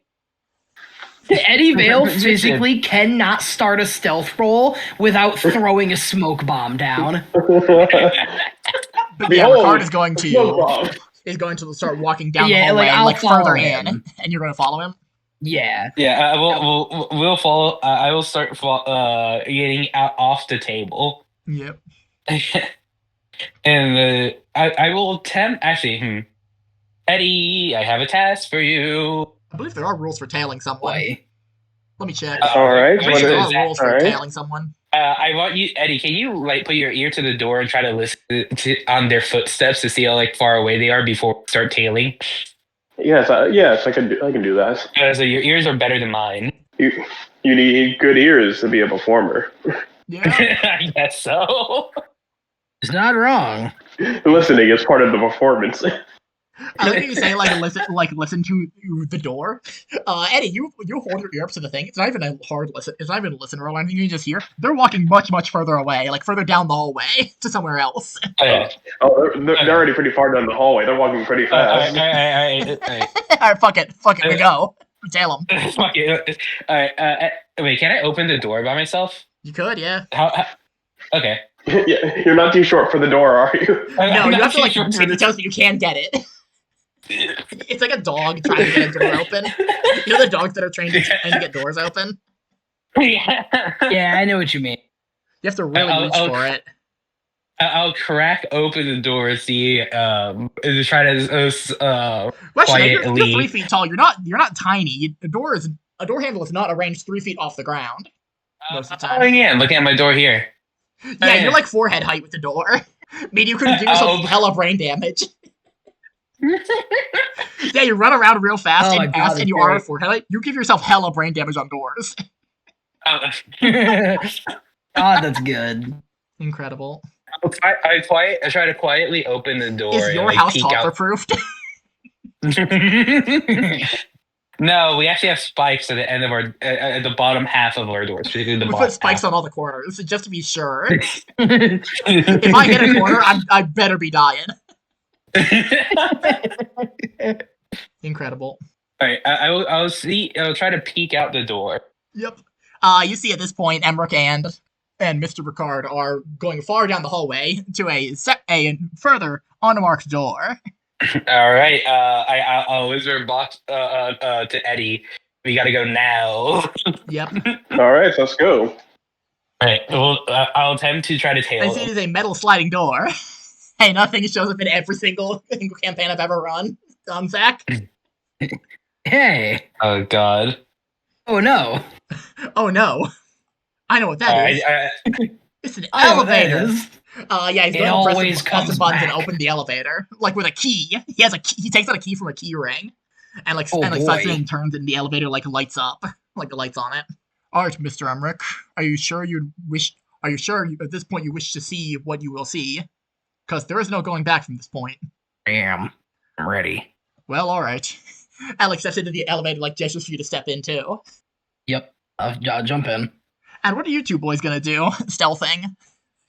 Eddie Vale physically cannot start a stealth roll without throwing a smoke bomb down. But yeah, Ricard is going to start walking down the hallway, like further in, and you're going to follow him. Yeah. Yeah. We'll follow. I will start getting out off the table. Yep. And I will attempt. Actually, Eddie, I have a task for you. I believe there are rules for tailing someone. Let me check. All right. I believe there are rules for tailing someone. I want you, Eddie. Can you put your ear to the door and try to listen on their footsteps to see how far away they are before we start tailing? Yes, I can do that. So your ears are better than mine. You need good ears to be a performer. Yeah. I guess so. It's not wrong. Listening is part of the performance. I like how you say listen to the door. Eddie, you hold your ear up to the thing. It's not even a hard listen. It's not even a listen or anything. You just hear they're walking much further away, like further down the hallway to somewhere else. Okay. They're already pretty far down the hallway. They're walking pretty fast. All right. Alright, fuck it, we go. Tail them. Fuck it. All right. Wait, can I open the door by myself? You could, yeah. How okay. Yeah, you're not too short for the door, are you? No, you have to like sticky toes, but you can get it. It's like a dog trying to get a door open. You know the dogs that are trained to get doors open? Yeah, I know what you mean. You have to really reach for it. I'll crack open the door, see, try to Well, quietly. you're 3 feet tall. You're not tiny. A door handle is not arranged 3 feet off the ground most of the time. Oh yeah, I'm looking at my door here. Yeah, you're like forehead height with the door. I mean, you could give yourself hella brain damage. Yeah, you run around real fast and you are forehead height. You give yourself hella brain damage on doors. Oh, that's good. Incredible. I try to quietly open the door. Is your house toddler-proofed? No, we actually have spikes at the end of at the bottom half of our doors, particularly the We bottom put spikes half. on all the corners, just to be sure. If I hit a corner, I better be dying. Incredible. All right, I'll try to peek out the door. Yep. You see at this point, Emmerich and Mr. Ricard are going far down the hallway to a further unmarked door. All right, I'll whisper box to Eddie. We gotta go now. Yep. All right, let's go. All right, well, I'll attempt to try to tail I see it is a metal sliding door. Hey, nothing shows up in every single campaign I've ever run. Zach. Hey. Oh God. Oh no. Oh no. I know what that is. It's an I know what that elevator. is. Yeah, he's It going to always press the comes buttons and back. open the elevator, like with a key. He has a key. He takes out a key from a key ring, and Oh, sucks it boy. and turns, and the elevator like lights up, like the lights on it. All right, Mr. Emmerich, are you sure at this point you wish to see what you will see? Because there is no going back from this point. I am. I'm ready. Well, all right. Alex steps into the elevator, like gestures for you to step in too. Yep. I'll jump in. And what are you two boys gonna do? Stealthing?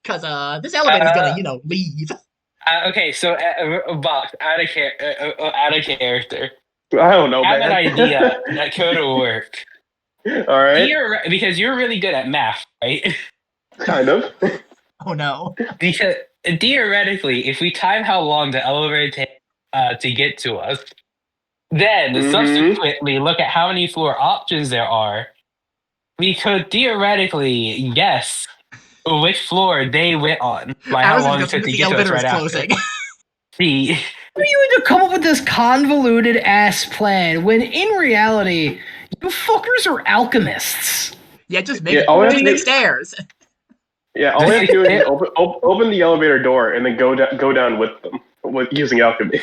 Because this elevator's gonna, leave. Okay, so box out of character. I don't know, I have man. an idea that could work. All right, Because you're really good at math, right? kind of. Oh no. Because theoretically, if we time how long the elevator takes to get to us, then subsequently look at how many floor options there are, we could theoretically guess which floor they went on by how long it took to the get to us elevator right is after. closing. See, You had to come up with this convoluted ass plan when in reality, you fuckers are alchemists. Yeah, just make stairs. Yeah, all we have to do is open the elevator door and then go down with them using alchemy.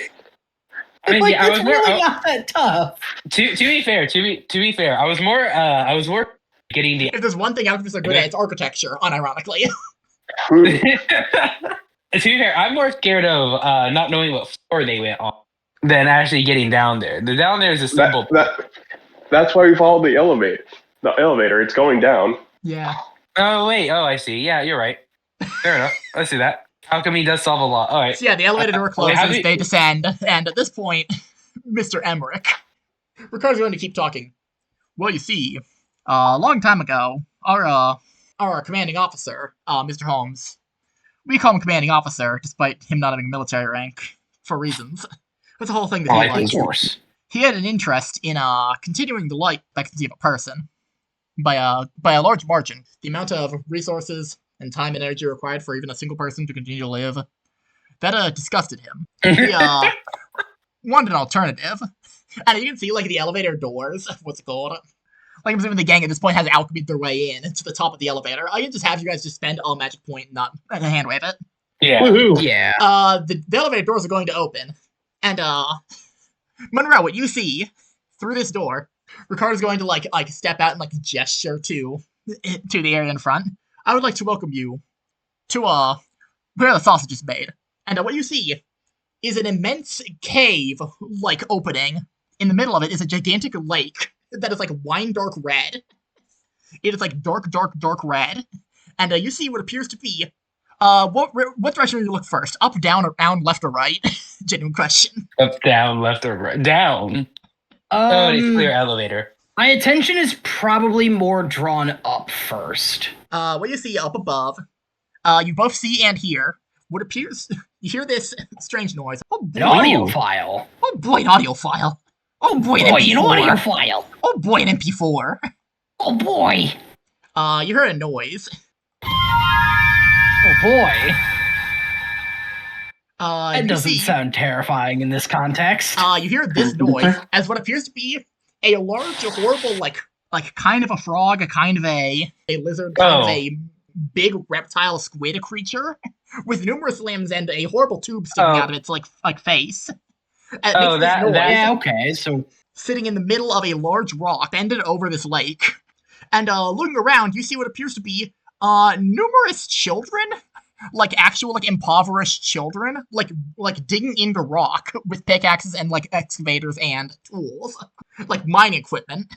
I mean, Like, yeah, it's really not that tough. To be fair, I was more getting the. If there's one thing alchemists are good at, it's architecture, unironically. To be fair, I'm more scared of not knowing what floor they went on than actually getting down there. The down there is a simple. That's why we follow the elevator. The elevator, it's going down. Yeah. Oh wait, I see. Yeah, you're right. Fair enough. I see that. Alchemy does solve a lot. All right. So yeah, the elevator door closes, they descend, and at this point, Mr. Emmerich, Ricardo's going to keep talking. Well, you see, a long time ago, our commanding officer, Mr. Holmes, we call him commanding officer, despite him not having a military rank, for reasons. That's the whole thing that he likes. He had an interest in continuing the life expectancy of a person by a large margin. The amount of resources and time and energy required for even a single person to continue to live, that disgusted him. He wanted an alternative. And you can see like the elevator doors, what's it called? Like I'm assuming the gang at this point has alchemied their way in to the top of the elevator. I can just have you guys just spend a magic point and not hand wave it. Yeah. Woohoo. Yeah. The elevator doors are going to open. And Monroe, what you see through this door, Ricardo's going to like step out and like gesture to the area in front. I would like to welcome you to where the sausage is made. And what you see is an immense cave-like opening. In the middle of it is a gigantic lake that is like wine dark red. It is like dark red. And you see what appears to be what direction do you look first? Up, down, around, left, or right? Genuine question. Up, down, left, or right? Down. Oh, it's clear elevator. My attention is probably more drawn up first. What you see up above, you both see and hear what appears. You hear this strange noise. Oh boy, an audio file. Oh boy, an audio file. Oh boy, an MP4. An audio file. Oh boy, an MP4. Oh boy. You heard a noise. Oh boy. That doesn't see, sound terrifying in this context. You hear this noise as what appears to be a large, horrible, like kind of a frog, a kind of a lizard, kind of a big reptile squid creature with numerous limbs and a horrible tube sticking out of its like face. Okay. So sitting in the middle of a large rock, bended over this lake, and looking around, you see what appears to be numerous children. Like actual, like impoverished children, like digging into rock with pickaxes and like excavators and tools, like mining equipment,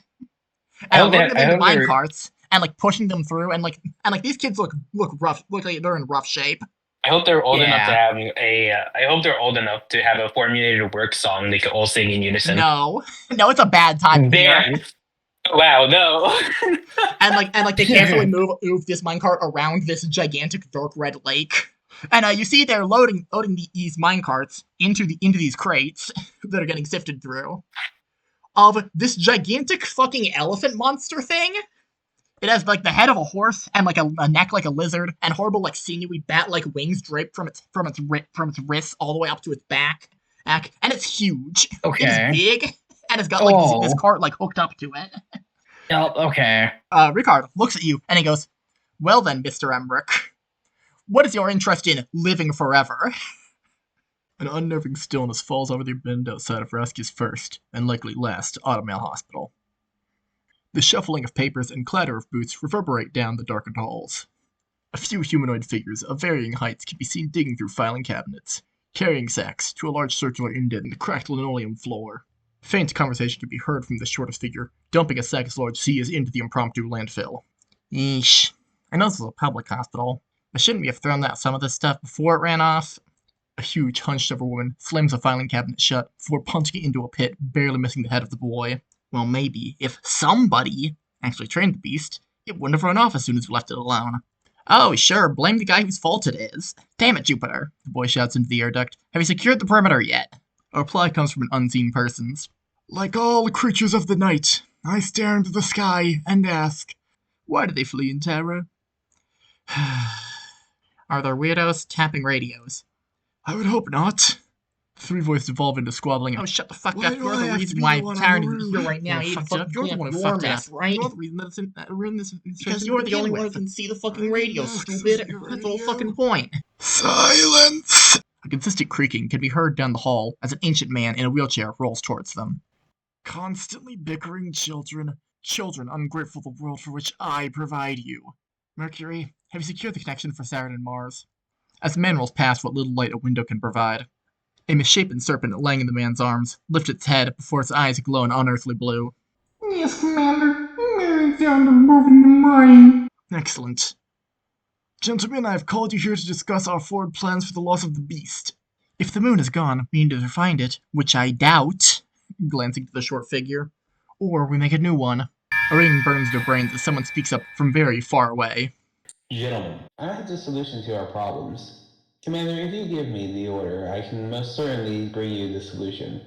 and loading them into mine carts and like pushing them through, and like these kids look rough, look like they're in rough shape. I hope they're old enough to have I hope they're old enough to have a formulated work song they can all sing in unison. No, it's a bad time. Wow, no. and they carefully move this minecart around this gigantic dark red lake. And you see they're loading these minecarts into these crates that are getting sifted through. Of this gigantic fucking elephant monster thing. It has like the head of a horse and like a neck like a lizard and horrible like sinewy bat-like wings draped from its wrists all the way up to its back. And it's huge. Okay. It is big. And it's got like this cart like hooked up to it. Okay. Ricard looks at you and he goes, "Well then, Mr. Emmerich, what is your interest in living forever?" An unnerving stillness falls over the bend outside of Raskia's first, and likely last, automail hospital. The shuffling of papers and clatter of boots reverberate down the darkened halls. A few humanoid figures of varying heights can be seen digging through filing cabinets, carrying sacks to a large circular indent in the cracked linoleum floor. Faint conversation can be heard from the shortest figure, dumping a sack as large as he is into the impromptu landfill. Yeesh. I know this is a public hospital, but shouldn't we have thrown out some of this stuff before it ran off? A huge, hunched-over woman slams a filing cabinet shut before punching it into a pit, barely missing the head of the boy. Well, maybe, if somebody actually trained the beast, it wouldn't have run off as soon as we left it alone. Oh, sure, blame the guy whose fault it is. Damn it, Jupiter, the boy shouts into the air duct. Have you secured the perimeter yet? A reply comes from an unseen person's. Like all creatures of the night, I stare into the sky and ask, why do they flee in terror? Are there weirdos tapping radios? I would hope not. Three voices devolve into squabbling. Oh, shut the fuck up. You're the reason why I'm tired of you here right now. You're the one who fucked up, right? You're the reason that's in this. Because you're the only one who can see the fucking radio, stupid. That's the whole fucking point. Silence! A consistent creaking can be heard down the hall as an ancient man in a wheelchair rolls towards them. Constantly bickering children ungrateful for the world for which I provide you. Mercury, have you secured the connection for Saturn and Mars? As the man rolls past what little light a window can provide, a misshapen serpent lying in the man's arms lifts its head before its eyes glow an unearthly blue. Yes, Commander. It's down to moving the mine. Excellent. Gentlemen, I have called you here to discuss our forward plans for the loss of the beast. If the moon is gone, we need to find it, which I doubt, glancing to the short figure, or we make a new one. A ring burns their brains as someone speaks up from very far away. Gentlemen, I have the solution to our problems. Commander, if you give me the order, I can most certainly bring you the solution.